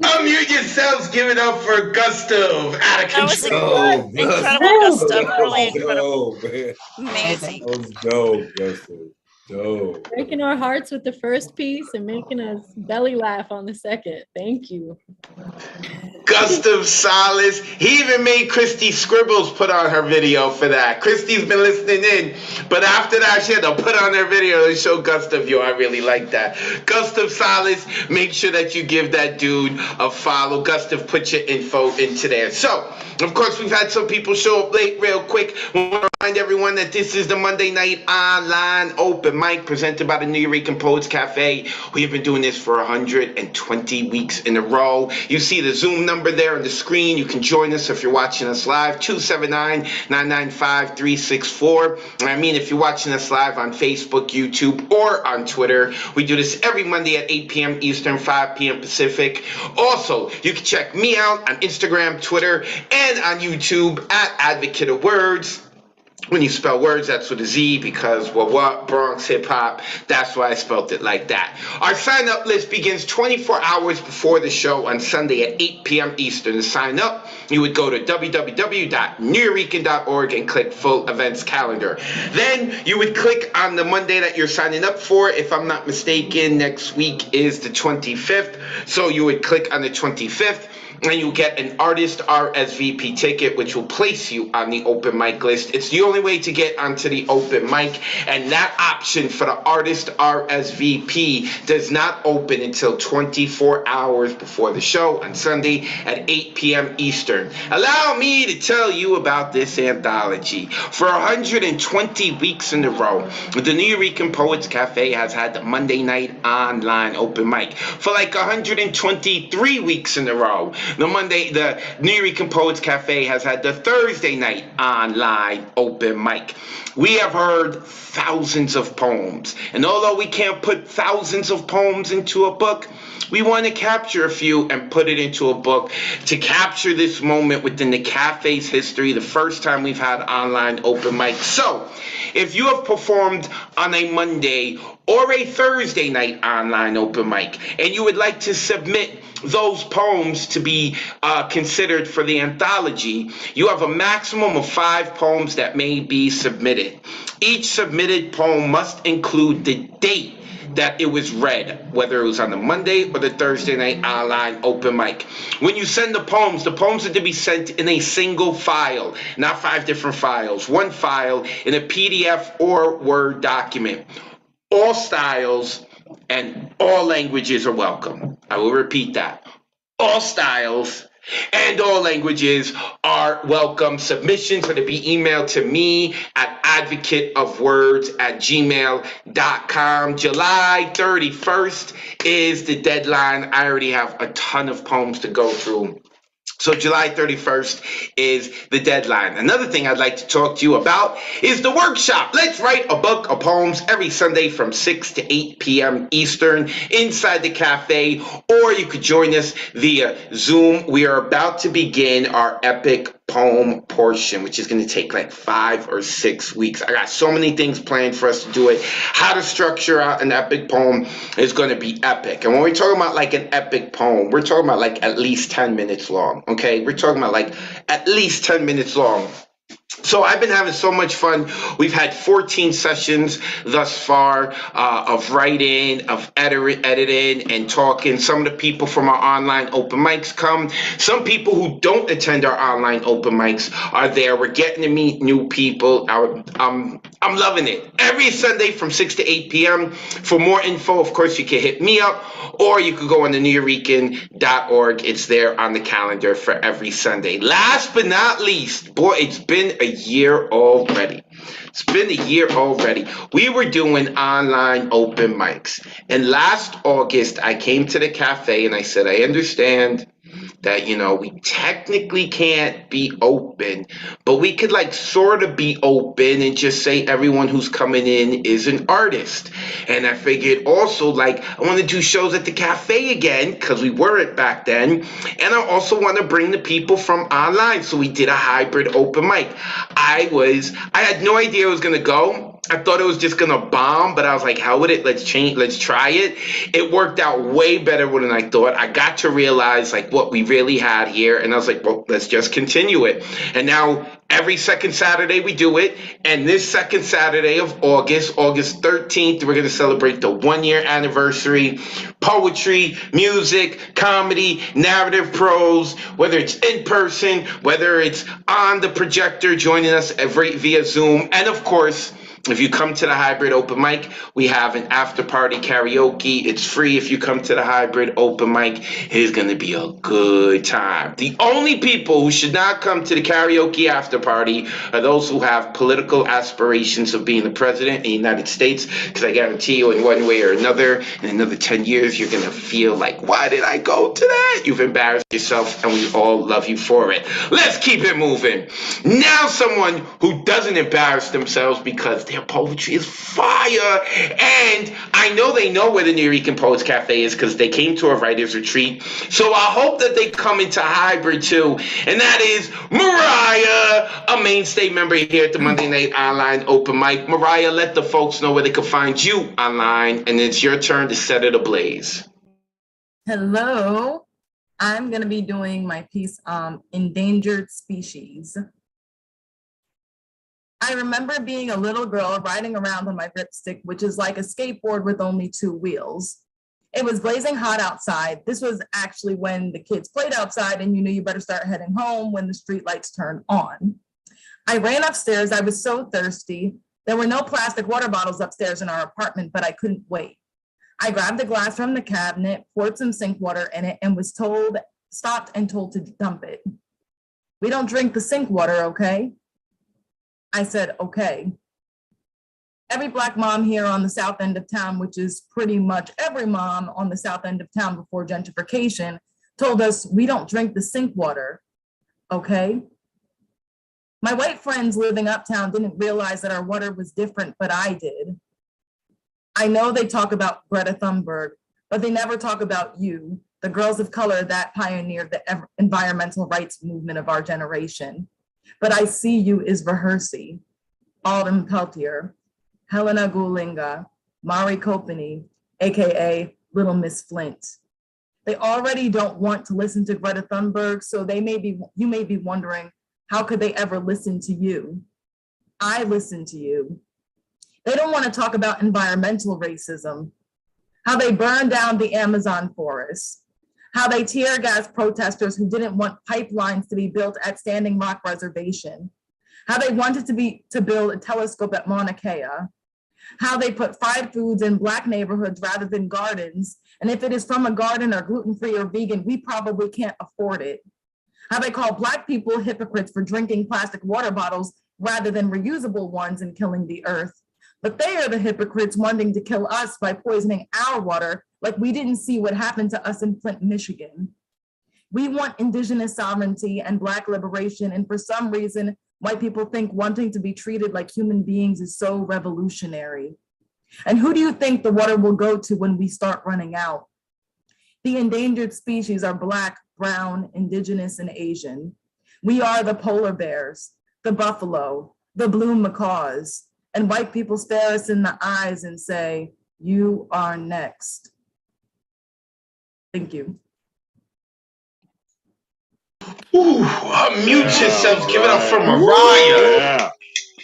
Unmute yourselves. Give it up for Gustav. Out of That was control. incredible, Gustav. Really incredible. Man. Amazing. That was dope, Gustav. Dope. Breaking our hearts with the first piece and making us belly laugh on the second. Thank you. Gustav Salas. He even made Christy Scribbles put on her video for that. Christy's been listening in, but after that, she had to put on her video and show Gustav, yo, I really like that. Gustav Salas, make sure that you give that dude a follow. Gustav, put your info into there. So, of course, we've had some people show up late real quick. We want to remind everyone that this is the Monday Night Online Open Mic presented by the New York Poets Cafe. We have been doing this for 120 weeks in a row. You see the Zoom number there on the screen. You can join us if you're watching us live, 279-995-364. I mean, if you're watching us live on Facebook, YouTube, or on Twitter, we do this every Monday at 8 p.m. Eastern, 5 p.m. Pacific. Also, you can check me out on Instagram, Twitter, and on YouTube at Advocate of Wordz. When you spell words, that's with a Z because, well, what? Bronx hip hop. That's why I spelled it like that. Our sign up list begins 24 hours before the show on Sunday at 8 p.m. Eastern. To sign up, you would go to www.nuyorican.org and click full events calendar. Then you would click on the Monday that you're signing up for. If I'm not mistaken, next week is the 25th. So you would click on the 25th. And you'll get an artist RSVP ticket, which will place you on the open mic list. It's the only way to get onto the open mic, and that option for the artist RSVP does not open until 24 hours before the show on Sunday at 8 p.m. Eastern. Allow me to tell you about this anthology. For 120 weeks in a row, the New York Poets Cafe has had the Monday Night Online Open Mic. For like 123 weeks in a row, The New York Poets Cafe has had the Thursday night online open mic. We have heard thousands of poems, and although we can't put thousands of poems into a book, we want to capture a few and put it into a book to capture this moment within the cafe's history, the first time we've had online open mic. So, if you have performed on a Monday or a Thursday night online open mic, and you would like to submit those poems to be considered for the anthology, you have a maximum of 5 poems that may be submitted. Each submitted poem must include the date that it was read, whether it was on the Monday or the Thursday night online open mic. When you send the poems are to be sent in a single file, not 5 different files, one file in a PDF or Word document. All styles and all languages are welcome. I will repeat that. All styles and all languages are welcome. Submissions are to be emailed to me at advocateofwords@gmail.com. July 31st is the deadline. I already have a ton of poems to go through. So July 31st is the deadline. Another thing I'd like to talk to you about is the workshop. Let's write a book of poems every Sunday from 6 to 8 p.m. Eastern inside the cafe, or you could join us via Zoom. We are about to begin our epic poem portion, which is going to take like 5 or 6 weeks. I got so many things planned for us to do it. How to structure out an epic poem is going to be epic. And when we're talking about like an epic poem, we're talking about like at least 10 minutes long. Okay, we're talking about like at least 10 minutes long. So I've been having so much fun. We've had 14 sessions thus far of writing, of editing, and talking. Some of the people from our online open mics come. Some people who don't attend our online open mics are there. We're getting to meet new people. I'm loving it. Every Sunday from 6 to 8 p.m. For more info, of course, you can hit me up, or you could go on the nuyorican.org. It's there on the calendar for every Sunday. Last but not least, boy, it's been a year already. It's been a year already. We were doing online open mics. And last August, I came to the cafe and I said, I understand that, you know, we technically can't be open, but we could like sort of be open and just say everyone who's coming in is an artist. And I figured also like I want to do shows at the cafe again because we weren't back then. And I also want to bring the people from online. So we did a hybrid open mic. I had no idea it was going to go. I thought it was just going to bomb, but I was like, hell with it. Let's try it. It worked out way better than I thought. I got to realize like what we really had here. And I was like, well, let's just continue it. And now every second Saturday we do it. And this second Saturday of August 13th, we're going to celebrate the 1-year anniversary. Poetry, music, comedy, narrative prose, whether it's in person, whether it's on the projector, joining us via Zoom. And of course, if you come to the hybrid open mic, we have an after party karaoke. It's free if you come to the hybrid open mic. It is going to be a good time. The only people who should not come to the karaoke after party are those who have political aspirations of being the president of the United States, because I guarantee you in one way or another, in another 10 years, you're going to feel like, why did I go to that? You've embarrassed yourself, and we all love you for it. Let's keep it moving. Now someone who doesn't embarrass themselves because their poetry is fire. And I know they know where the New York Poets Cafe is because they came to a writer's retreat. So I hope that they come into hybrid too. And that is Mariah, a mainstay member here at the Monday Night Online Open Mic. Mariah, let the folks know where they can find you online. And it's your turn to set it ablaze. Hello. I'm going to be doing my piece on endangered species. I remember being a little girl riding around on my ripstick, which is like a skateboard with only 2 wheels. It was blazing hot outside. This was actually when the kids played outside and you knew you better start heading home when the street lights turned on. I ran upstairs. I was so thirsty. There were no plastic water bottles upstairs in our apartment, but I couldn't wait. I grabbed a glass from the cabinet, poured some sink water in it, and was stopped and told to dump it. We don't drink the sink water, okay? I said, okay. Every Black mom here on the south end of town, which is pretty much every mom on the south end of town before gentrification, told us we don't drink the sink water, okay? My white friends living uptown didn't realize that our water was different, but I did. I know they talk about Greta Thunberg, but they never talk about you, the girls of color that pioneered the environmental rights movement of our generation. But I see you is Rehearsey, Alden Peltier, Helena Gulinga, Mari Kopany, AKA Little Miss Flint. They already don't want to listen to Greta Thunberg, so you may be wondering, how could they ever listen to you? I listen to you. They don't want to talk about environmental racism, how they burned down the Amazon forest, how they tear gas protesters who didn't want pipelines to be built at Standing Rock Reservation, how they wanted to build a telescope at Mauna Kea, how they put fried foods in Black neighborhoods rather than gardens. And if it is from a garden or gluten-free or vegan, we probably can't afford it. How they call Black people hypocrites for drinking plastic water bottles rather than reusable ones and killing the earth. But they are the hypocrites wanting to kill us by poisoning our water, like we didn't see what happened to us in Flint, Michigan. We want Indigenous sovereignty and Black liberation, and for some reason, white people think wanting to be treated like human beings is so revolutionary. And who do you think the water will go to when we start running out? The endangered species are Black, brown, Indigenous, and Asian. We are the polar bears, the buffalo, the blue macaws, and white people stare us in the eyes and say, you are next. Thank you. Ooh, unmute yourselves. Give it up for Mariah. Yeah.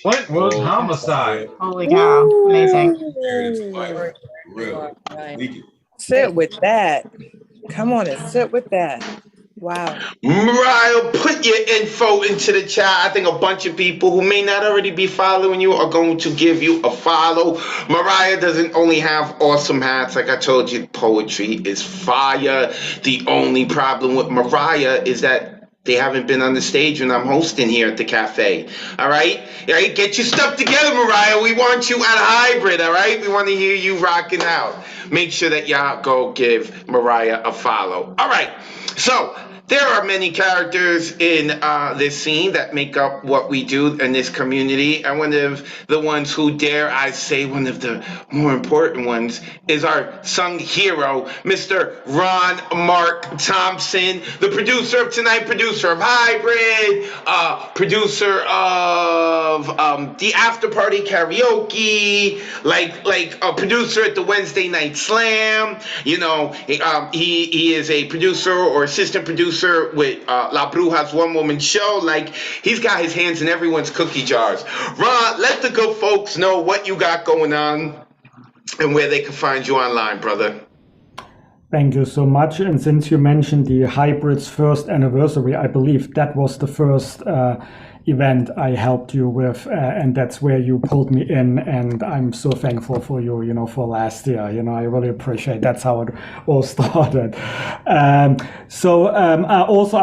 Flintwood homicide. Holy cow. Amazing. Sit with that. Come on and sit with that. Wow. Mariah, put your info into the chat. I think a bunch of people who may not already be following you are going to give you a follow. Mariah doesn't only have awesome hats. Like I told you, poetry is fire. The only problem with Mariah is that they haven't been on the stage when I'm hosting here at the cafe. All right? All right? Get your stuff together, Mariah. We want you at Hybrid. All right? We want to hear you rocking out. Make sure that y'all go give Mariah a follow. All right. So there are many characters in this scene that make up what we do in this community. And one of the ones who, dare I say, one of the more important ones is our sung hero, Mr. Ron Mark Thompson, the producer of Tonight, producer of Hybrid, producer of the After Party Karaoke, like a producer at the Wednesday Night Slam. You know, he is a producer or assistant producer with La Bruja's one-woman show. Like, he's got his hands in everyone's cookie jars. Ron, let the good folks know what you got going on and where they can find you online, brother. Thank you so much. And since you mentioned the Hybrid's first anniversary, I believe that was the first event I helped you with, and that's where you pulled me in, and I'm so thankful for you, you know, for last year. You know, I really appreciate that's how it all started. I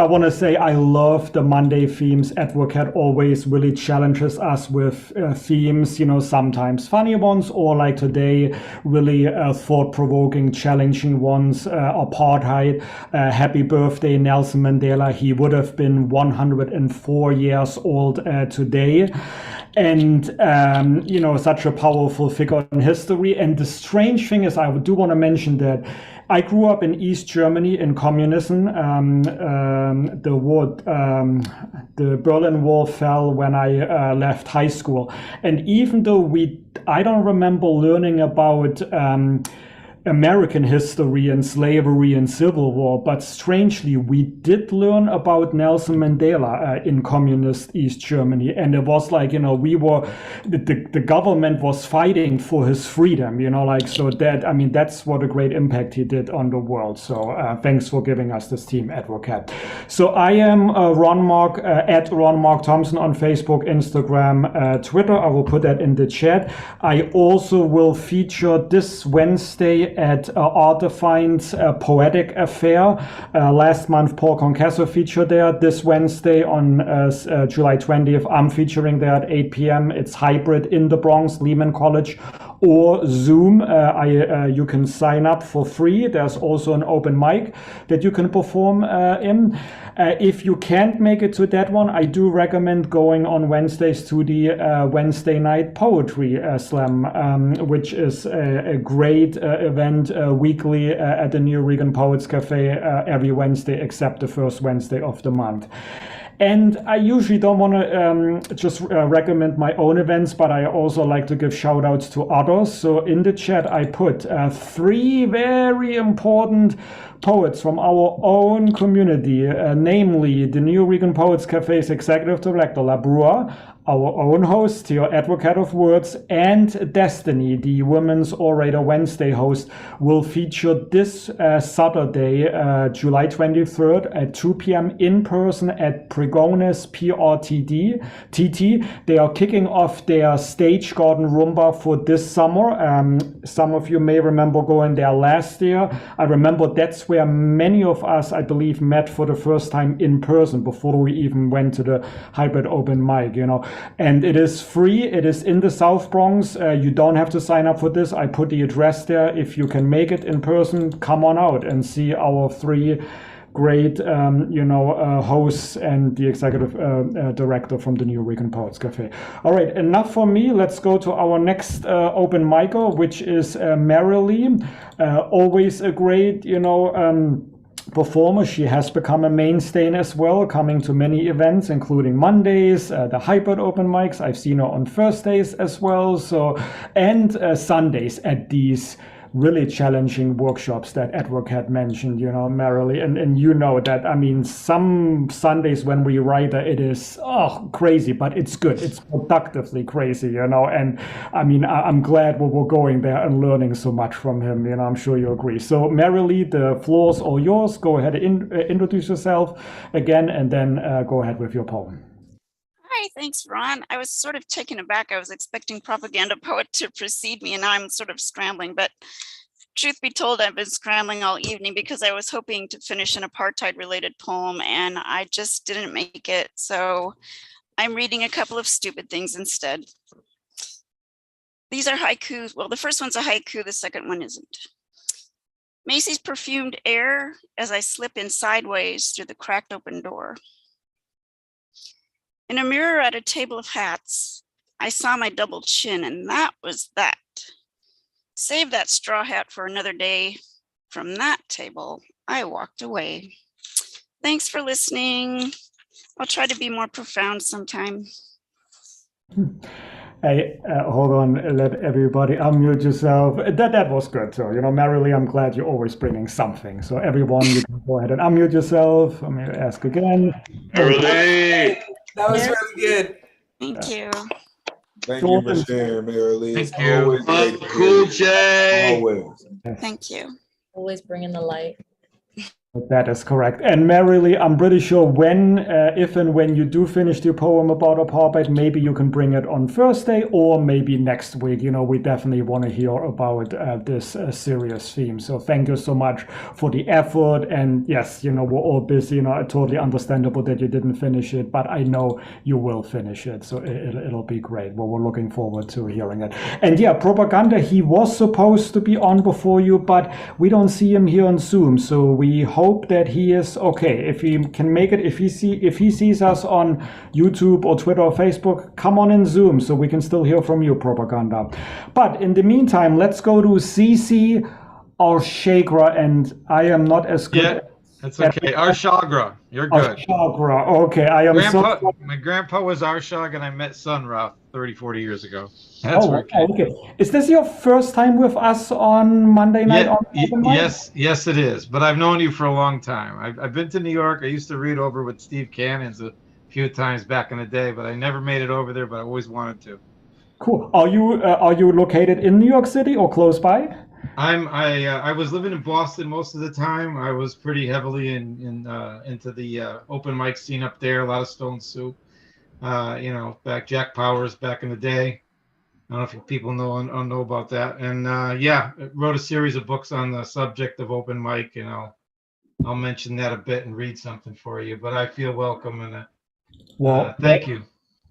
want to say I love the Monday themes. Advocate always really challenges us with themes, you know, sometimes funny ones, or like today, really thought-provoking, challenging ones. Apartheid, happy birthday, Nelson Mandela. He would have been 104 years old today, and you know, such a powerful figure in history. And the strange thing is, I do want to mention that I grew up in East Germany in communism. The Berlin Wall fell when I left high school, and even though I don't remember learning about American history and slavery and civil war, but strangely we did learn about Nelson Mandela in communist East Germany, and it was like, you know, the government was fighting for his freedom, you know, like, so that, I mean, that's what a great impact he did on the world. So thanks for giving us this team, Advocate. So I am Ron Mark, at Ron Mark Thompson on Facebook, Instagram, Twitter. I will put that in the chat. I also will feature this Wednesday at Artefine's Poetic Affair. Last month, Paul Concasso featured there. This Wednesday on July 20th, I'm featuring there at 8 p.m. It's Hybrid in the Bronx, Lehman College. or Zoom. You can sign up for free. There's also an open mic that you can perform in. If you can't make it to that one, I do recommend going on Wednesdays to the Wednesday night poetry slam, which is a great event weekly at the New Regan Poets Cafe every Wednesday except the first Wednesday of the month. And I usually don't want to just recommend my own events, but I also like to give shout outs to others. So in the chat, I put 3 very important poets from our own community, namely the New Regan Poets Cafe's Executive Director, La Brua, our own host, your advocate of Wordz, and Destiny, the Women's Orator Wednesday host, will feature this Saturday, July 23rd at 2 p.m. in person at Pregones PRTT. They are kicking off their Stage Garden Rumba for this summer. Some of you may remember going there last year. I remember that's where many of us, I believe, met for the first time in person before we even went to the hybrid open mic, you know. And it is free. It is in the South Bronx. You don't have to sign up for this. I put the address there. If you can make it in person, come on out and see our 3 great, hosts and the executive director from the New Regan Poets Cafe. All right, enough for me. Let's go to our next open micer, which is Marilee. Always a great, performer. She has become a mainstay as well, coming to many events, including Mondays, the hybrid open mics. I've seen her on Thursdays as well. And Sundays at these really challenging workshops that Edward had mentioned, Marilee, and you know that, I mean, some Sundays when we write, it is crazy, but it's good. It's productively crazy, and I mean, I'm glad we're going there and learning so much from him, I'm sure you agree. So Marilee, the floor's all yours. Go ahead and introduce yourself again, and then go ahead with your poem. Hi, thanks, Ron. I was sort of taken aback. I was expecting Propaganda Poet to precede me, and now I'm sort of scrambling. But truth be told, I've been scrambling all evening because I was hoping to finish an apartheid-related poem, and I just didn't make it. So I'm reading a couple of stupid things instead. These are haikus. Well, the first one's a haiku. The second one isn't. Macy's perfumed air as I slip in sideways through the cracked open door. In a mirror at a table of hats, I saw my double chin, and that was that. Save that straw hat for another day. From that table, I walked away. Thanks for listening. I'll try to be more profound sometime. Hey, hold on, let everybody unmute yourself. That was good. So, Marilee, I'm glad you're always bringing something. So everyone, you can go ahead and unmute yourself. Let me ask again. Marilee! That was really good. Thank you. Thank you for sharing, Marilee. Thank you. Cool J. Always. Thank you. Always bringing the light. That is correct. And Marilee, I'm pretty sure if and when you do finish your poem about apartheid, maybe you can bring it on Thursday or maybe next week. We definitely want to hear about this serious theme. So thank you so much for the effort. And yes, we're all busy. Totally understandable that you didn't finish it, but I know you will finish it. So it'll be great. Well, we're looking forward to hearing it. And yeah, Propaganda, he was supposed to be on before you, but we don't see him here on Zoom. So we hope that he is okay. If he can make it, if he sees us on YouTube or Twitter or Facebook, come on in Zoom so we can still hear from you, Propaganda. But in the meantime, let's go to CC Arshagra, and I am not as good. Yeah, that's okay. Arshagra, you're good. Arshagra, okay. I am My grandpa was Arshag, and I met Sun Ra 30, 40 years ago. That's okay. Is this your first time with us on Monday night? Yes, it is. But I've known you for a long time. I've been to New York. I used to read over with Steve Cannons a few times back in the day, but I never made it over there. But I always wanted to. Cool. Are you located in New York City or close by? I was living in Boston most of the time. I was pretty heavily into the open mic scene up there. A lot of Stone Soup. Back Jack Powers back in the day. I don't know if people know about that. And wrote a series of books on the subject of open mic, and I'll mention that a bit and read something for you. But I feel welcome, and thank you.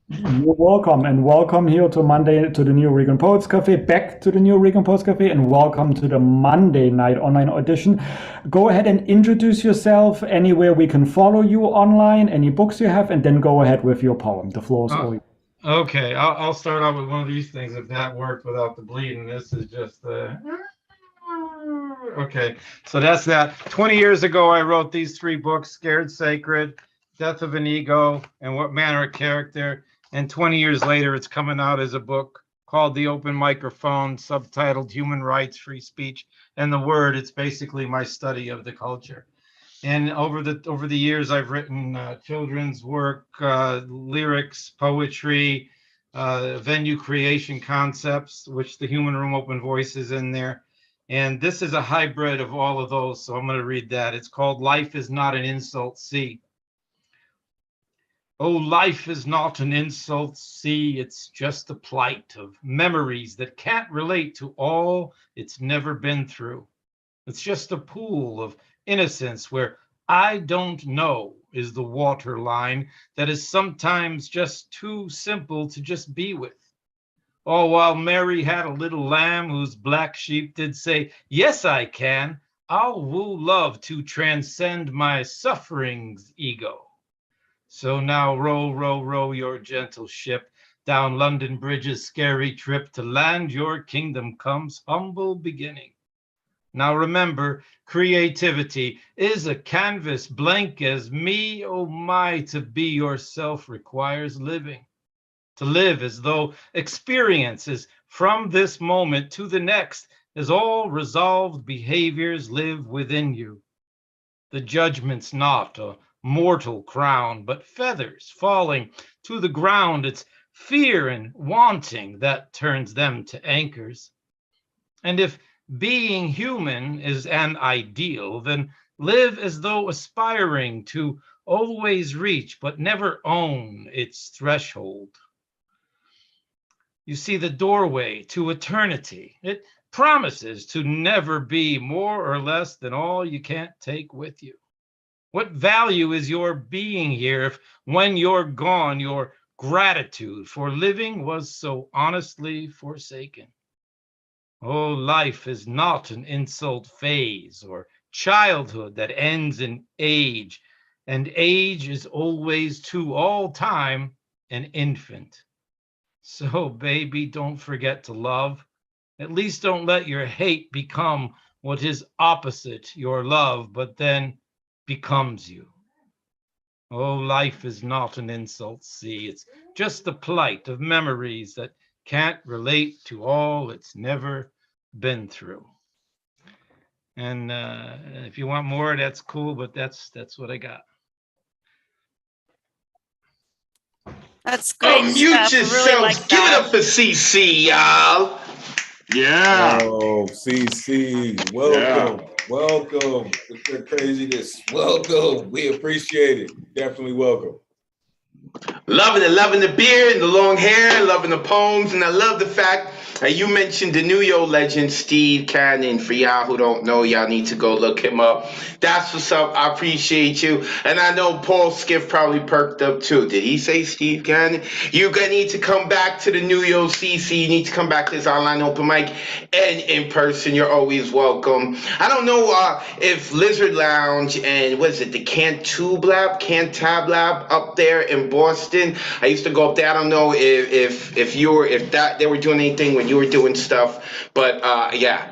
You're welcome, and welcome here to Monday to the New Oregon Poets Cafe, back to the New Oregon Poets Cafe, and welcome to the Monday night online audition. Go ahead and introduce yourself, anywhere we can follow you online, any books you have, and then go ahead with your poem. The floor is all yours. Okay, I'll start out with one of these things if that worked without the bleeding. This is just the. Okay, so that's that. 20 years ago, I wrote these 3 books: Scared Sacred, Death of an Ego, and What Manner of Character. And 20 years later, it's coming out as a book called The Open Microphone, subtitled Human Rights, Free Speech, and the Word. It's basically my study of the culture. And over the years, I've written children's work, lyrics, poetry, venue creation concepts, which the Human Room Open Voice is in there. And this is a hybrid of all of those, so I'm going to read that. It's called Life is Not an Insult, See. Oh, life is not an insult, see, it's just a plight of memories that can't relate to all it's never been through. It's just a pool of innocence where I don't know is the water line that is sometimes just too simple to just be with. Oh, while Mary had a little lamb whose black sheep did say, yes, I can, I'll woo love to transcend my suffering's ego. So now row, row, row your gentle ship down London Bridge's scary trip to land your kingdom come's humble beginning. Now remember, creativity is a canvas blank as me, oh my, to be yourself requires living. To live as though experiences from this moment to the next, as all resolved behaviors live within you. The judgment's not a mortal crown, but feathers falling to the ground. It's fear and wanting that turns them to anchors. And if being human is an ideal, then live as though aspiring to always reach, but never own its threshold. You see, the doorway to eternity, it promises to never be more or less than all you can't take with you. What value is your being here if when you're gone, your gratitude for living was so honestly forsaken? Oh, life is not an insult phase or childhood that ends in age, and age is always to all time an infant. So, baby, don't forget to love. At least don't let your hate become what is opposite your love, but then becomes you. Oh, life is not an insult, see, it's just the plight of memories that can't relate to all it's never been through. And if you want more, that's cool, but that's what I got. That's great Unmute stuff. I really yourselves. like Give it that. up for CC, y'all. Yeah. Oh, CC, welcome, welcome. With your craziness, welcome. We appreciate it. Definitely welcome. Loving the beard and the long hair, loving the poems, and I love the fact that you mentioned the New York legend Steve Cannon. For y'all who don't know, y'all need to go look him up. That's what's up. I appreciate you. And I know Paul Skiff probably perked up too. Did he say Steve Cannon? You're going to need to come back to the New York CC. You need to come back to this online open mic and in person. You're always welcome. I don't know if Lizard Lounge and what is it, the Cantab Lab up there in Boston. I used to go up there. I don't know if they were doing anything when you were doing stuff, but yeah,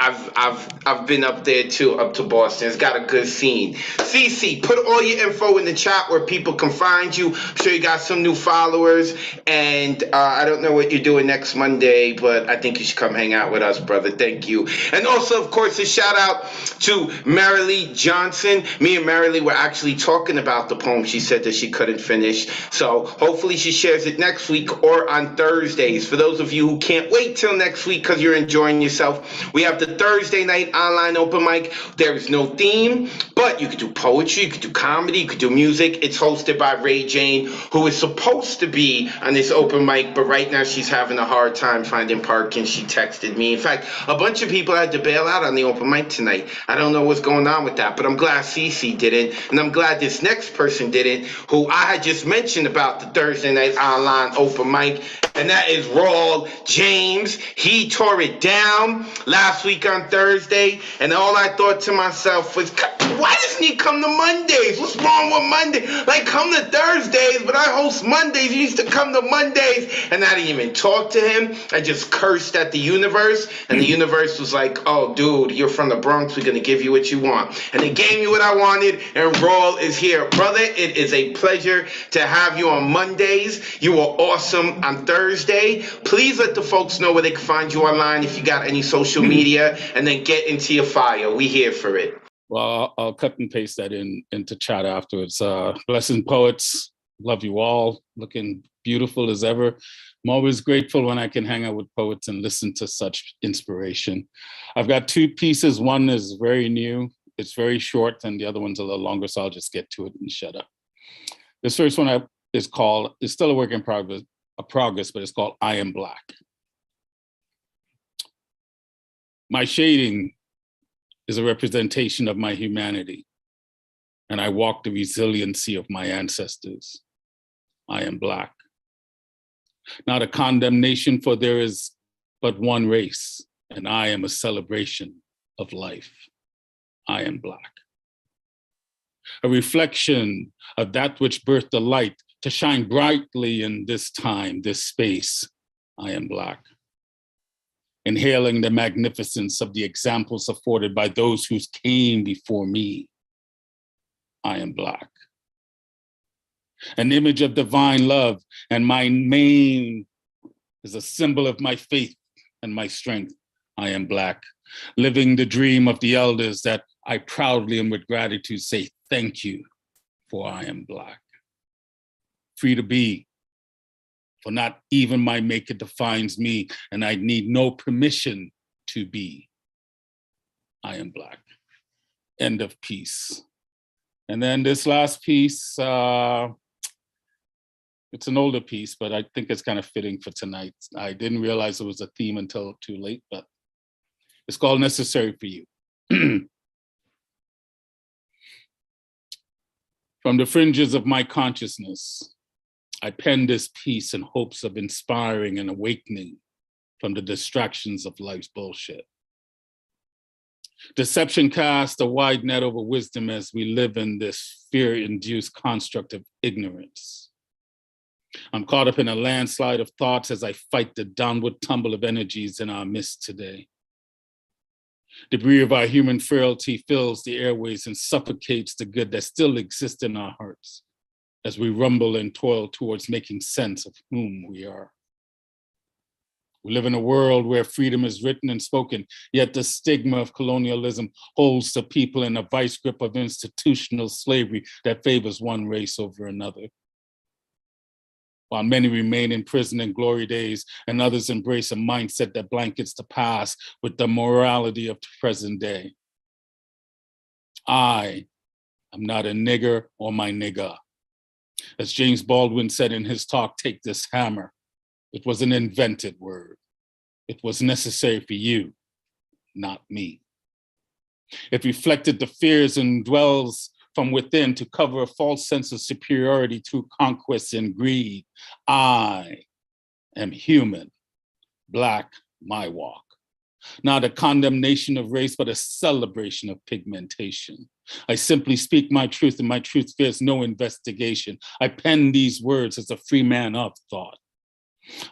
I've been up there too, up to Boston. It's got a good scene. CC, put all your info in the chat where people can find you. I'm sure you got some new followers, and I don't know what you're doing next Monday, but I think you should come hang out with us, brother. Thank you. And also, of course, a shout out to Marilee Johnson. Me and Marilee were actually talking about the poem she said that she couldn't finish. So hopefully she shares it next week or on Thursdays. For those of you who can't wait till next week because you're enjoying yourself, we have the Thursday night online open mic. There is no theme, but you could do poetry, you could do comedy, you could do music. It's hosted by Ray Jane, who is supposed to be on this open mic, but right now she's having a hard time finding parking. She texted me. In fact, a bunch of people had to bail out on the open mic tonight. I don't know what's going on with that, but I'm glad Cece didn't, and I'm glad this next person didn't, who I had just mentioned about about the Thursday night online open mic, and that is Raw James. He tore it down last week on Thursday, and all I thought to myself was, why doesn't he come to Mondays? What's wrong with Monday? Like, come to Thursdays, but I host Mondays. You used to come to Mondays, and I didn't even talk to him. I just cursed at the universe, and the universe was like, oh, dude, you're from the Bronx. We're going to give you what you want. And they gave me what I wanted, and Raw is here. Brother, it is a pleasure to have you on Mondays. You were awesome on Thursday. Please let the folks know where they can find you online if you got any social media, and then get into your fire. We here for it. Well, I'll cut and paste that into chat afterwards. Blessing poets, love you all, looking beautiful as ever. I'm always grateful when I can hang out with poets and listen to such inspiration. It's got 2 pieces. One is very new, it's very short, and the other one's a little longer, so I'll just get to it and shut up. This first one is still a work in progress, but it's called I Am Black. My shading is a representation of my humanity, and I walk the resiliency of my ancestors. I am Black. Not a condemnation, for there is but one race, and I am a celebration of life. I am Black. A reflection of that which birthed the light to shine brightly in this time, this space. I am Black. Inhaling the magnificence of the examples afforded by those who came before me. I am Black. An image of divine love, and my mane is a symbol of my faith and my strength. I am Black. Living the dream of the elders that I proudly and with gratitude say thank you, for I am Black. Free to be, for not even my maker defines me, and I need no permission to be. I am Black. End of piece. And then this last piece, it's an older piece, but I think it's kind of fitting for tonight. I didn't realize it was a theme until too late, but it's called Necessary for You. From the fringes of my consciousness, I pen this piece in hopes of inspiring and awakening from the distractions of life's bullshit. Deception casts a wide net over wisdom as we live in this fear-induced construct of ignorance. I'm caught up in a landslide of thoughts as I fight the downward tumble of energies in our midst today. Debris of our human frailty fills the airways and suffocates the good that still exists in our hearts as we rumble and toil towards making sense of whom we are. We live in a world where freedom is written and spoken, yet the stigma of colonialism holds the people in a vice grip of institutional slavery that favors one race over another. While many remain in prison in glory days and others embrace a mindset that blankets the past with the morality of the present day. I am not a nigger or my nigga. As James Baldwin said in his talk, Take This Hammer, it was an invented word. It was necessary for you, not me. It reflected the fears and dwells from within to cover a false sense of superiority through conquest and greed. I am human, Black, my walk. Not a condemnation of race, but a celebration of pigmentation. I simply speak my truth, and my truth fears no investigation. I pen these words as a free man of thought.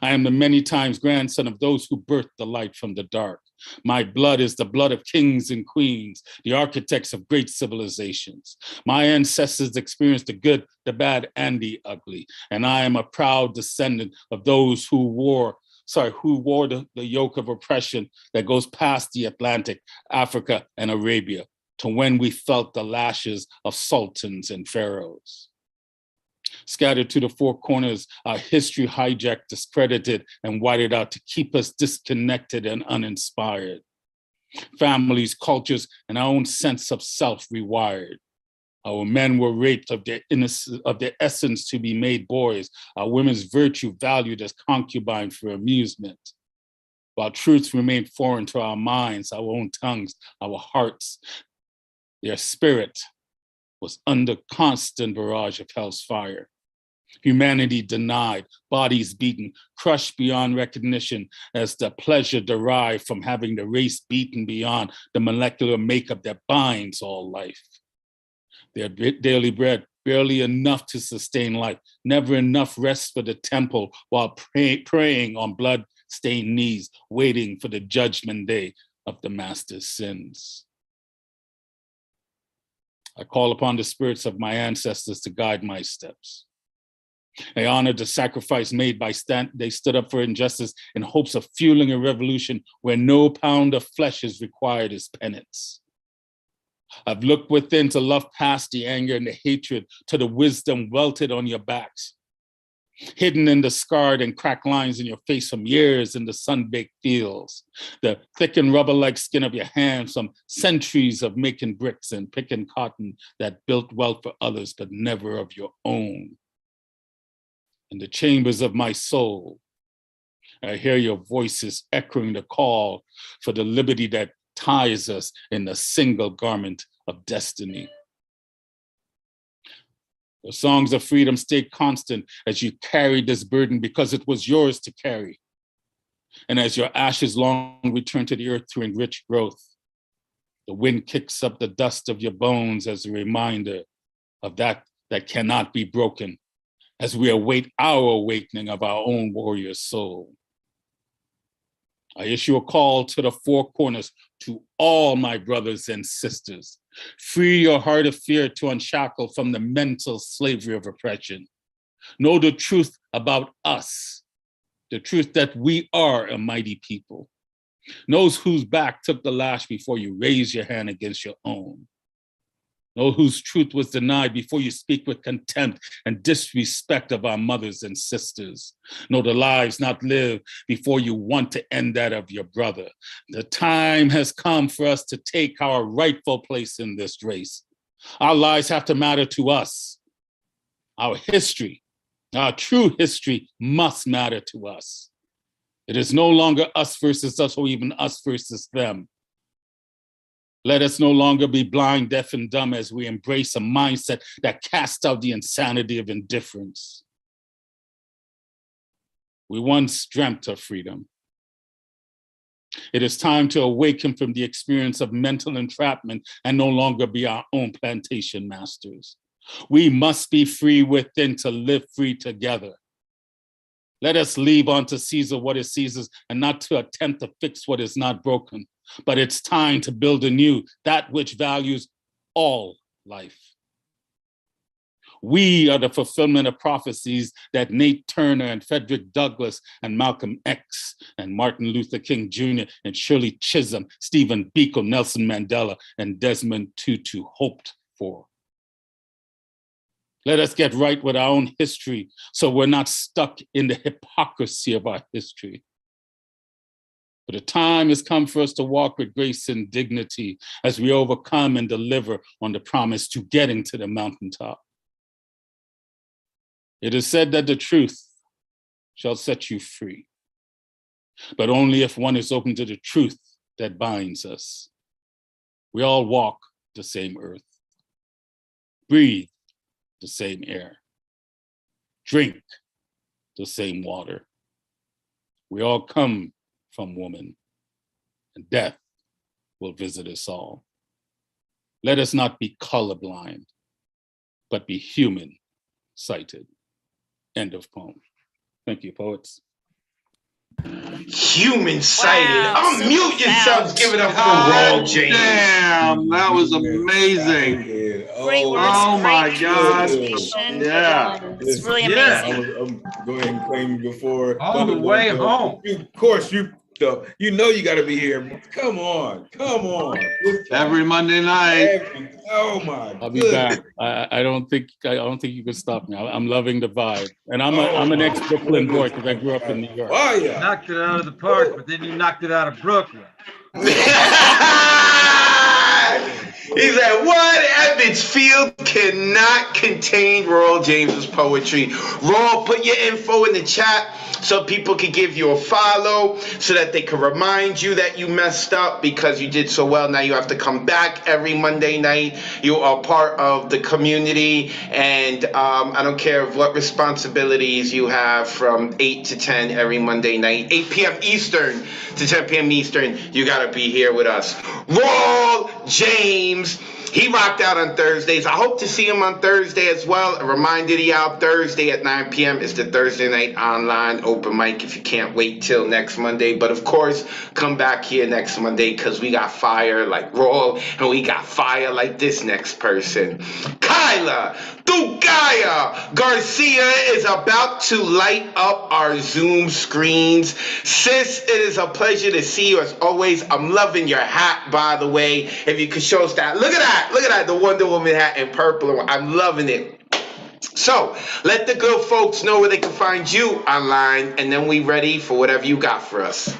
I am the many times grandson of those who birthed the light from the dark. My blood is the blood of kings and queens, the architects of great civilizations. My ancestors experienced the good, the bad, and the ugly. And I am a proud descendant of those who wore the yoke of oppression that goes past the Atlantic, Africa, and Arabia, to when we felt the lashes of sultans and pharaohs. Scattered to the 4 corners, our history hijacked, discredited, and whited out to keep us disconnected and uninspired. Families, cultures, and our own sense of self rewired. Our men were raped of their innocence, of their essence to be made boys. Our women's virtue valued as concubine for amusement. While truths remained foreign to our minds, our own tongues, our hearts, their spirit was under constant barrage of hell's fire. Humanity denied, bodies beaten, crushed beyond recognition as the pleasure derived from having the race beaten beyond the molecular makeup that binds all life. Their daily bread, barely enough to sustain life, never enough rest for the temple while praying on blood-stained knees, waiting for the judgment day of the master's sins. I call upon the spirits of my ancestors to guide my steps. I honor the sacrifice made by they stood up for injustice in hopes of fueling a revolution where no pound of flesh is required as penance. I've looked within to love past the anger and the hatred to the wisdom welted on your backs, hidden in the scarred and cracked lines in your face from years in the sun-baked fields, the thickened rubber-like skin of your hands from centuries of making bricks and picking cotton that built wealth for others, but never of your own. In the chambers of my soul, I hear your voices echoing the call for the liberty that ties us in the single garment of destiny. The songs of freedom stay constant as you carry this burden because it was yours to carry. And as your ashes long return to the earth to enrich growth, the wind kicks up the dust of your bones as a reminder of that cannot be broken, as we await our awakening of our own warrior soul. I issue a call to the four corners to all my brothers and sisters. Free your heart of fear to unshackle from the mental slavery of oppression. Know the truth about us, the truth that we are a mighty people. Knows whose back took the lash before you raise your hand against your own. Know whose truth was denied before you speak with contempt and disrespect of our mothers and sisters. Know the lives not lived before you want to end that of your brother. The time has come for us to take our rightful place in this race. Our lives have to matter to us. Our history, our true history must matter to us. It is no longer us versus us or even us versus them. Let us no longer be blind, deaf, and dumb as we embrace a mindset that casts out the insanity of indifference. We once dreamt of freedom. It is time to awaken from the experience of mental entrapment and no longer be our own plantation masters. We must be free within to live free together. Let us leave unto Caesar what is Caesar's and not to attempt to fix what is not broken. But it's time to build anew that which values all life. We are the fulfillment of prophecies that Nate Turner and Frederick Douglass and Malcolm X and Martin Luther King Jr. and Shirley Chisholm, Stephen Biko, Nelson Mandela, and Desmond Tutu hoped for. Let us get right with our own history so we're not stuck in the hypocrisy of our history. But the time has come for us to walk with grace and dignity as we overcome and deliver on the promise to getting to the mountaintop. It is said that the truth shall set you free, but only if one is open to the truth that binds us. We all walk the same earth, breathe the same air, drink the same water. We all come from woman, and death will visit us all. Let us not be colorblind, but be human-sighted. End of poem. Thank you, poets. Human-sighted. Wow, so Unmute yourselves. Give it up for Raw James. Damn, that was amazing. Great words, Oh my great God. translation. Yeah. It's really Yeah. amazing. I'm go ahead and claim before. All the way home. Of course, you know you got to be here. Come on. Every Monday night. Oh my. I'll be back. I don't think you can stop me. I'm loving the vibe, and I'm an ex-Brooklyn boy because I grew up in New York. Oh yeah. Knocked it out of the park, but then you knocked it out of Brooklyn. He said, what? Ebbets Field cannot contain Royal James's poetry. Royal, put your info in the chat so people can give you a follow, so that they can remind you that you messed up because you did so well. Now you have to come back every Monday night. You are part of the community, and I don't care what responsibilities you have from 8 to 10 every Monday night, 8 p.m. Eastern to 10 p.m. Eastern. You got to be here with us. Royal James, he rocked out on Thursdays. I hope to see him on Thursday as well. A reminder, he out Thursday at 9 p.m. is the Thursday night online open mic if you can't wait till next Monday. But of course, come back here next Monday because we got fire like Royal, and we got fire like this next person. Kyla Dugaya Garcia is about to light up our Zoom screens. Sis, it is a pleasure to see you as always. I'm loving your hat, by the way. If you could show us that. Look at that. Look at that. The Wonder Woman hat in purple. I'm loving it. So let the good folks know where they can find you online, and then we ready for whatever you got for us.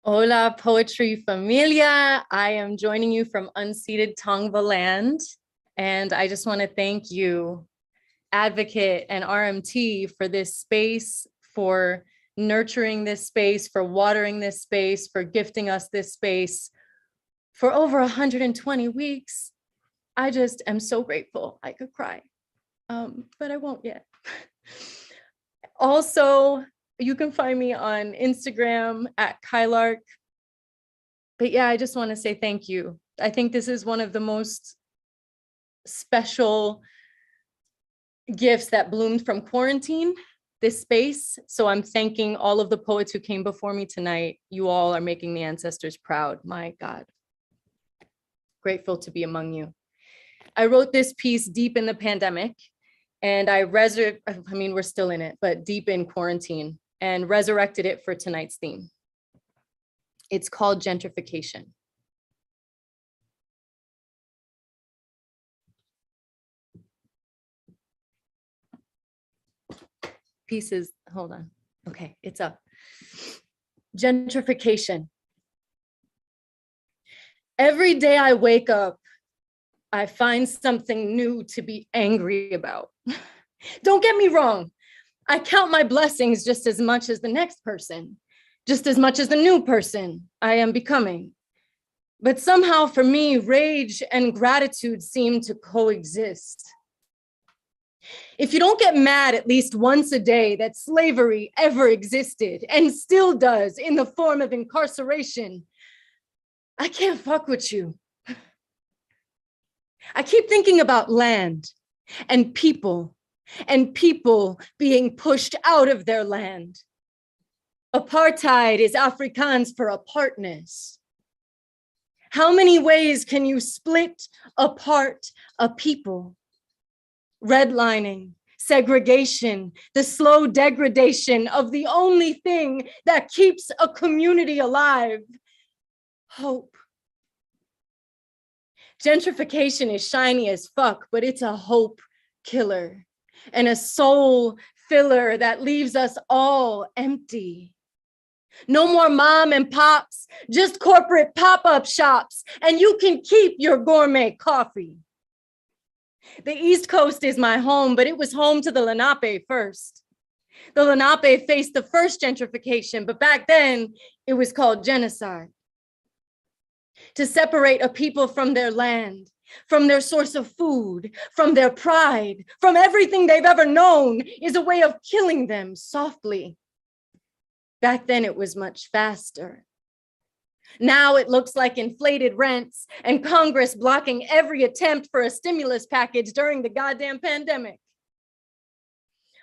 Hola, Poetry Familia. I am joining you from unceded Tongva land. And I just want to thank you, Advocate and RMT, for this space, for nurturing this space, for watering this space, for gifting us this space for over 120 weeks. I just am so grateful. I could cry, but I won't yet. Also, you can find me on Instagram at Kylark. But yeah, I just want to say thank you. I think this is one of the most special gifts that bloomed from quarantine, this space. So I'm thanking all of the poets who came before me tonight. You all are making the ancestors proud. My God. Grateful to be among you. I wrote this piece deep in the pandemic, and we're still in it, but deep in quarantine, and resurrected it for tonight's theme. It's called Gentrification. Pieces, hold on. Okay, it's up. Gentrification. Every day I wake up, I find something new to be angry about. Don't get me wrong. I count my blessings just as much as the next person, just as much as the new person I am becoming. But somehow for me, rage and gratitude seem to coexist. If you don't get mad at least once a day that slavery ever existed and still does in the form of incarceration, I can't fuck with you. I keep thinking about land and people being pushed out of their land. Apartheid is Afrikaans for apartness. How many ways can you split apart a people? Redlining, segregation, the slow degradation of the only thing that keeps a community alive, hope. Gentrification is shiny as fuck, but it's a hope killer and a soul filler that leaves us all empty. No more mom and pops, just corporate pop-up shops, and you can keep your gourmet coffee. The East Coast is my home, but it was home to the Lenape first. The Lenape faced the first gentrification, but back then it was called genocide. To separate a people from their land, from their source of food, from their pride, from everything they've ever known is a way of killing them softly. Back then it was much faster. Now it looks like inflated rents and Congress blocking every attempt for a stimulus package during the goddamn pandemic.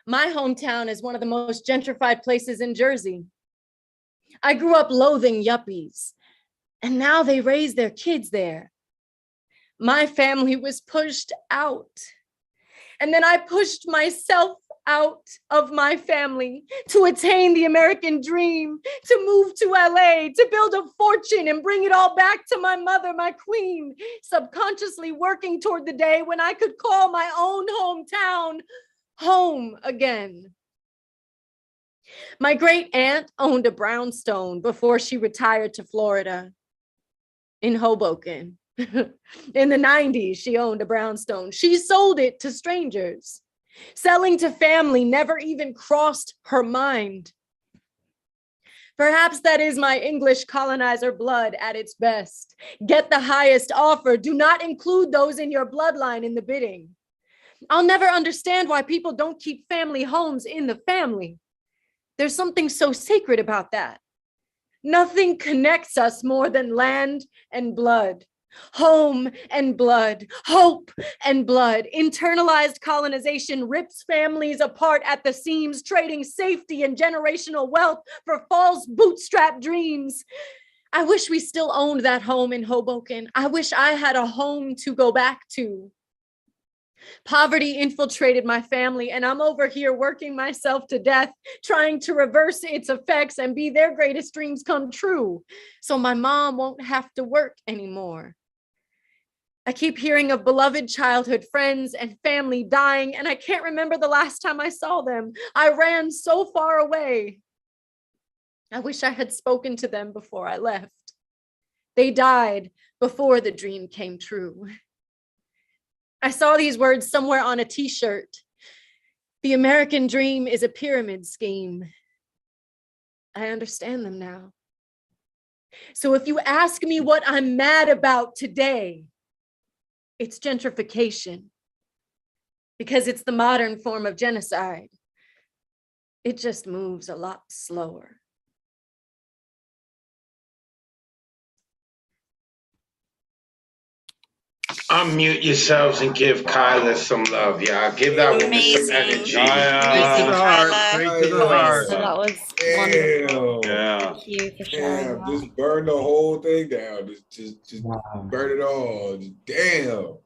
My hometown is one of the most gentrified places in Jersey. I grew up loathing yuppies, and now they raise their kids there. My family was pushed out, and then I pushed myself out of my family to attain the American dream, to move to LA, to build a fortune and bring it all back to my mother, my queen, subconsciously working toward the day when I could call my own hometown home again. My great aunt owned a brownstone before she retired to Florida in Hoboken. In the 90s, she owned a brownstone. She sold it to strangers. Selling to family never even crossed her mind. Perhaps that is my English colonizer blood at its best. Get the highest offer. Do not include those in your bloodline in the bidding. I'll never understand why people don't keep family homes in the family. There's something so sacred about that. Nothing connects us more than land and blood. Home and blood, hope and blood. Internalized colonization rips families apart at the seams, trading safety and generational wealth for false bootstrap dreams. I wish we still owned that home in Hoboken. I wish I had a home to go back to. Poverty infiltrated my family, and I'm over here working myself to death, trying to reverse its effects and be their greatest dreams come true, so my mom won't have to work anymore. I keep hearing of beloved childhood friends and family dying, and I can't remember the last time I saw them. I ran so far away. I wish I had spoken to them before I left. They died before the dream came true. I saw these words somewhere on a t-shirt. The American dream is a pyramid scheme. I understand them now. So if you ask me what I'm mad about today, it's gentrification, because it's the modern form of genocide. It just moves a lot slower. Unmute yourselves and give Kyla some love, y'all. Give that woman some energy. Straight to the heart. Straight to the heart. That was Damn. wonderful. Yeah. Thank you for sharing Damn, that. just burn the whole thing down. Just burn it all. Damn.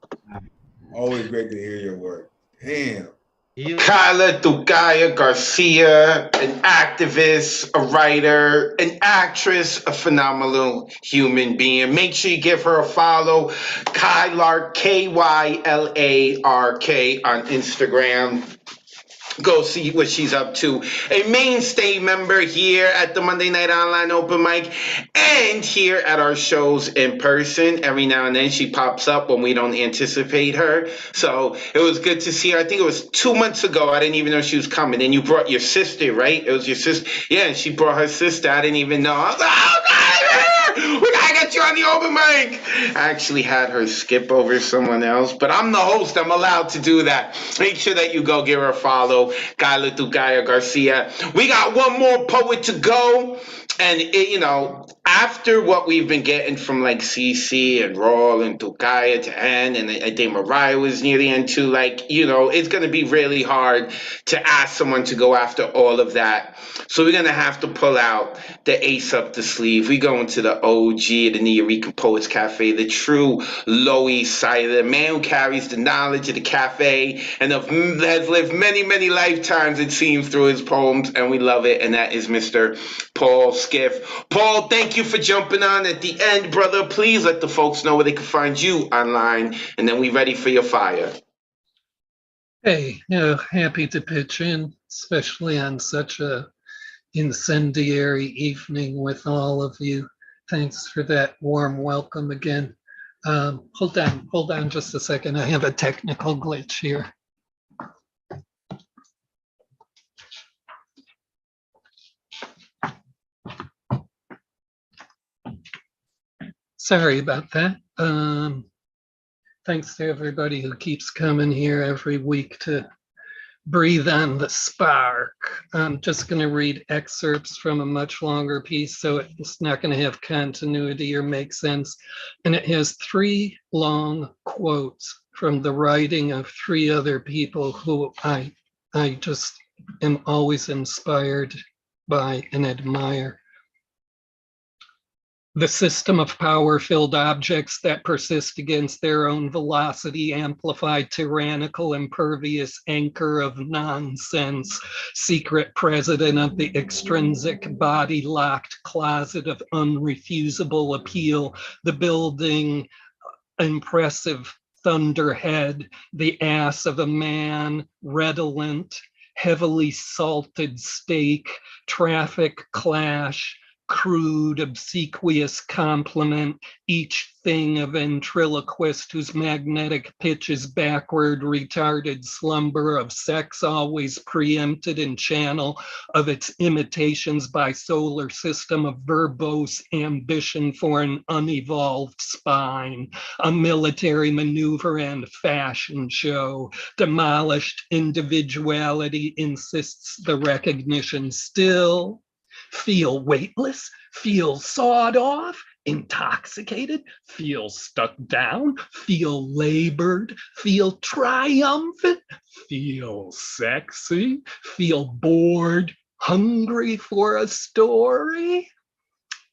Always great to hear your work. Damn. Kyla Tugaya Garcia, an activist, a writer, an actress, a phenomenal human being. Make sure you give her a follow. Kylark, Kylark on Instagram. Go see what she's up to. A mainstay member here at the Monday Night Online Open Mic and here at our shows in person. Every now and then she pops up when we don't anticipate her. So it was good to see her. I think it was 2 months ago. I didn't even know she was coming. And you brought your sister, right? It was your sister. Yeah, and she brought her sister. I didn't even know. I was like, oh, God, we gotta get you on the open mic. I actually had her skip over someone else, but I'm the host. I'm allowed to do that. Make sure that you go give her a follow. Kyla Tugaya Garcia. We got one more poet to go. And, after what we've been getting from like CC and Rawl and Tugaya to end, and I think Mariah was near the end too, it's going to be really hard to ask someone to go after all of that. So we're going to have to pull out the ace up the sleeve. We go into the OG, the Nuyorican Poets Cafe, the true Low East Side, the man who carries the knowledge of the cafe and has lived many, many lifetimes, it seems, through his poems, and we love it, and that is Mr. Paul Skiff. Paul, thank you for jumping on at the end, brother. Please let the folks know where they can find you online, and then we ready for your fire. Hey, happy to pitch in, especially on such a incendiary evening with all of you. Thanks for that warm welcome again. Hold on just a second. I have a technical glitch here. Sorry about that. Thanks to everybody who keeps coming here every week to breathe on the spark. I'm just going to read excerpts from a much longer piece, so it's not going to have continuity or make sense. And it has 3 long quotes from the writing of 3 other people who I just am always inspired by and admire. The system of power-filled objects that persist against their own velocity, amplified, tyrannical, impervious anchor of nonsense, secret president of the extrinsic body-locked closet of unrefusable appeal, the building impressive thunderhead, the ass of a man, redolent, heavily salted steak, traffic clash, crude, obsequious compliment, each thing a ventriloquist whose magnetic pitch is backward, retarded slumber of sex always preempted in channel of its imitations by solar system of verbose ambition for an unevolved spine, a military maneuver and fashion show. Demolished individuality insists the recognition still. Feel weightless, feel sawed off, intoxicated, feel stuck down, feel labored, feel triumphant, feel sexy, feel bored, hungry for a story.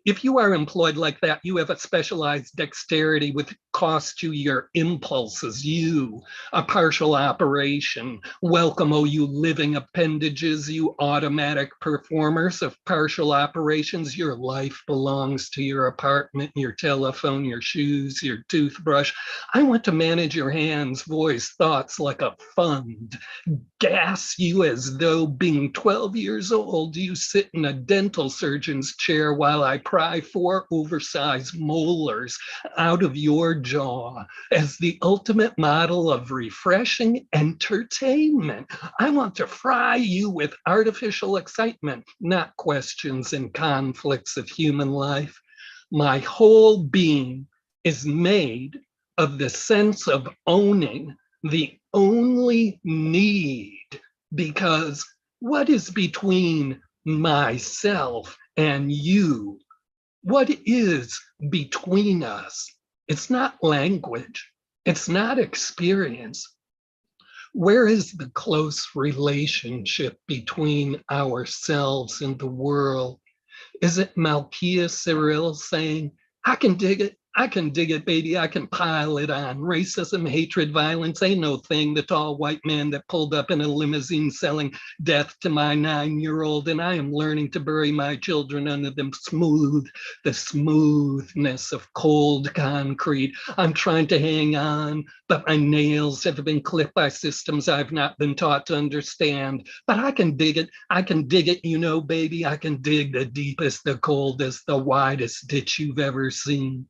If you are employed like that, you have a specialized dexterity which costs you your impulses, you, a partial operation. Welcome, oh, you living appendages, you automatic performers of partial operations. Your life belongs to your apartment, your telephone, your shoes, your toothbrush. I want to manage your hands, voice, thoughts like a fund. Gas you as though being 12 years old, you sit in a dental surgeon's chair while I pry 4 oversized molars out of your jaw as the ultimate model of refreshing entertainment. I want to fry you with artificial excitement, not questions and conflicts of human life. My whole being is made of the sense of owning the only need, because what is between myself and you? What is between us? It's not language. It's not experience. Where is the close relationship between ourselves and the world? Is it Malkia Cyril saying, I can dig it, baby, I can pile it on. Racism, hatred, violence ain't no thing. The tall white man that pulled up in a limousine selling death to my 9-year-old, and I am learning to bury my children under the smoothness of cold concrete. I'm trying to hang on, but my nails have been clipped by systems I've not been taught to understand. But I can dig it, you know, baby. I can dig the deepest, the coldest, the widest ditch you've ever seen.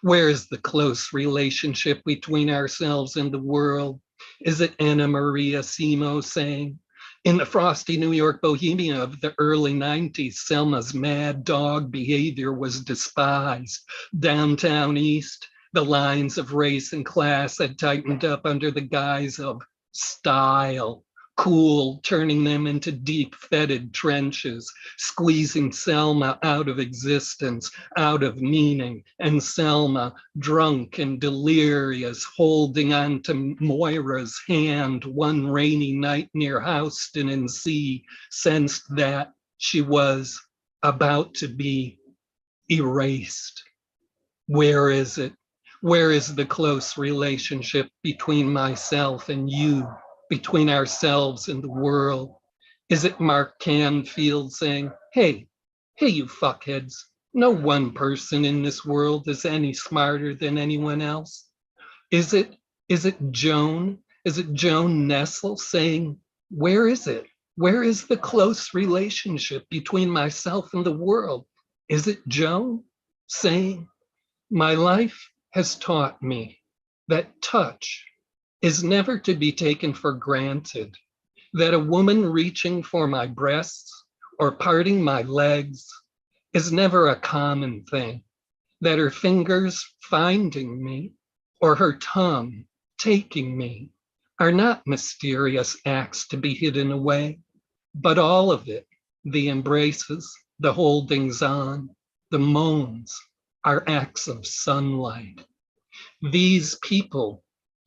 Where is the close relationship between ourselves and the world? Is it Anna Maria Simo saying, in the frosty New York bohemia of the early 90s, Selma's mad dog behavior was despised. Downtown East, the lines of race and class had tightened up under the guise of style. Cool, turning them into deep fetid trenches, squeezing Selma out of existence, out of meaning, and Selma, drunk and delirious, holding on to Moira's hand one rainy night near Houston in C, sensed that she was about to be erased. Where is it? Where is the close relationship between myself and you? Between ourselves and the world? Is it Mark Canfield saying, hey, you fuckheads, no one person in this world is any smarter than anyone else? Is it Joan? Is it Joan Nessel saying, where is it? Where is the close relationship between myself and the world? Is it Joan saying, my life has taught me that touch is never to be taken for granted, that a woman reaching for my breasts or parting my legs is never a common thing, that her fingers finding me or her tongue taking me are not mysterious acts to be hidden away, but all of it, the embraces, the holdings on, the moans, are acts of sunlight. These people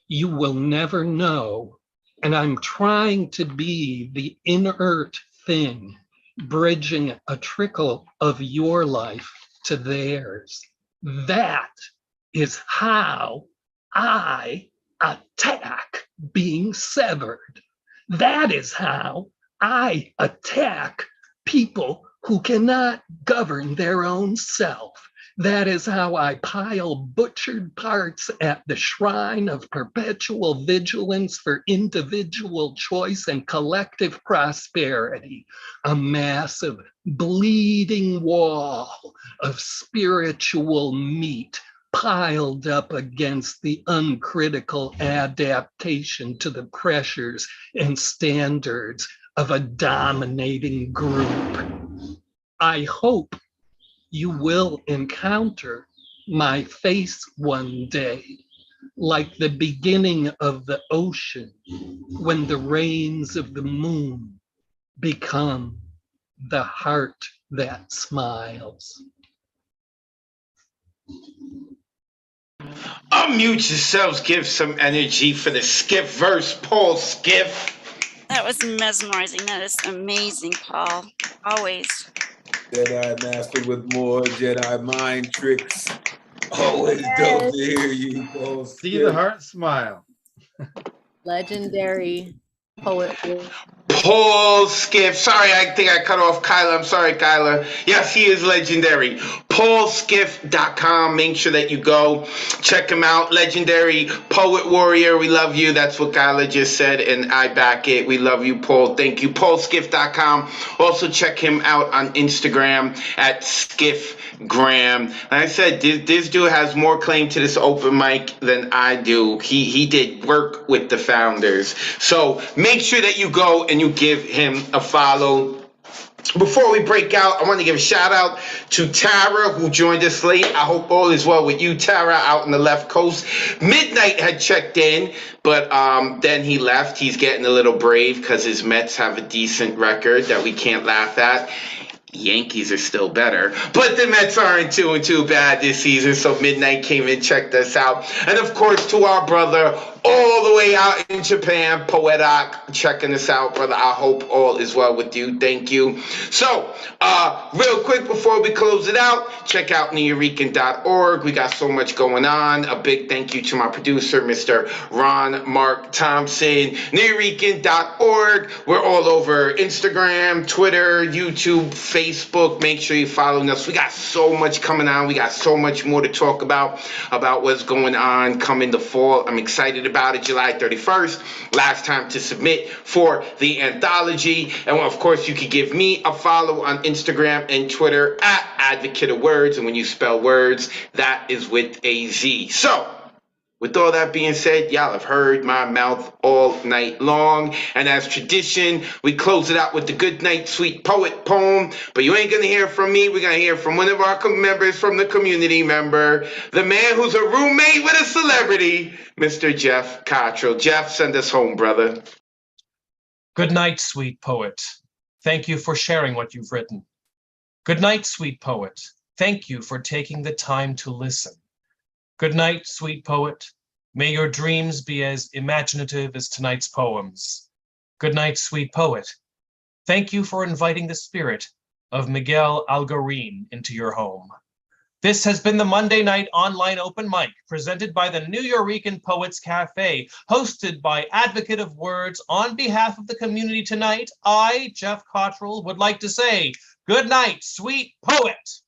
you will never know. And I'm trying to be the inert thing, bridging a trickle of your life to theirs. That is how I attack being severed. That is how I attack people who cannot govern their own self. That is how I pile butchered parts at the shrine of perpetual vigilance for individual choice and collective prosperity, a massive bleeding wall of spiritual meat piled up against the uncritical adaptation to the pressures and standards of a dominating group. I hope you will encounter my face one day, like the beginning of the ocean, when the rains of the moon become the heart that smiles. Unmute yourselves, give some energy for the Skiff verse, Paul Skiff. That was mesmerizing. That is amazing, Paul. Always. Jedi Master with more Jedi mind tricks. Always dope to hear you, Paul. See the heart smile. Legendary poet. Paul Skiff. Sorry, I think I cut off Kyla. I'm sorry, Kyla. Yes, he is legendary. PaulSkiff.com. Make sure that you go check him out. Legendary poet warrior. We love you. That's what Kyla just said, and I back it. We love you, Paul. Thank you. PaulSkiff.com. Also check him out on Instagram at SkiffGram. Like I said, this dude has more claim to this open mic than I do. He did work with the founders. So make sure that you go and you give him a follow. Before we break out, I want to give a shout out to Tara, who joined us late. I hope all is well with you, Tara, out on the left coast. Midnight had checked in, but then he left. He's getting a little brave because his Mets have a decent record that we can't laugh at. Yankees are still better, but the Mets aren't too bad this season. So Midnight came and checked us out. And of course, to our brother all the way out in Japan, Poetic, checking us out, brother. I hope all is well with you. Thank you. So, real quick before we close it out, check out nuyorican.org. We got so much going on. A big thank you to my producer, Mr. Ron Mark Thompson. nuyorican.org. We're all over Instagram, Twitter, YouTube, Facebook. Make sure you're following us. We got so much coming on. We got so much more to talk about what's going on coming the fall. I'm excited about it. July 31st, last time to submit for the anthology. And of course, you can give me a follow on Instagram and Twitter at Advocate of Words. And when you spell words, that is with a Z. So, with all that being said, y'all have heard my mouth all night long. And as tradition, we close it out with the Good Night Sweet Poet poem. But you ain't going to hear from me. We're going to hear from one of our members from the community member, the man who's a roommate with a celebrity, Mr. Jeff Cottrell. Jeff, send us home, brother. Good night, sweet poet. Thank you for sharing what you've written. Good night, sweet poet. Thank you for taking the time to listen. Good night, sweet poet. May your dreams be as imaginative as tonight's poems. Good night, sweet poet. Thank you for inviting the spirit of Miguel Algarin into your home. This has been the Monday Night Online Open Mic, presented by the Nuyorican Poets Cafe, hosted by Advocate of Words. On behalf of the community tonight, I, Jeff Cottrell, would like to say, good night, sweet poet.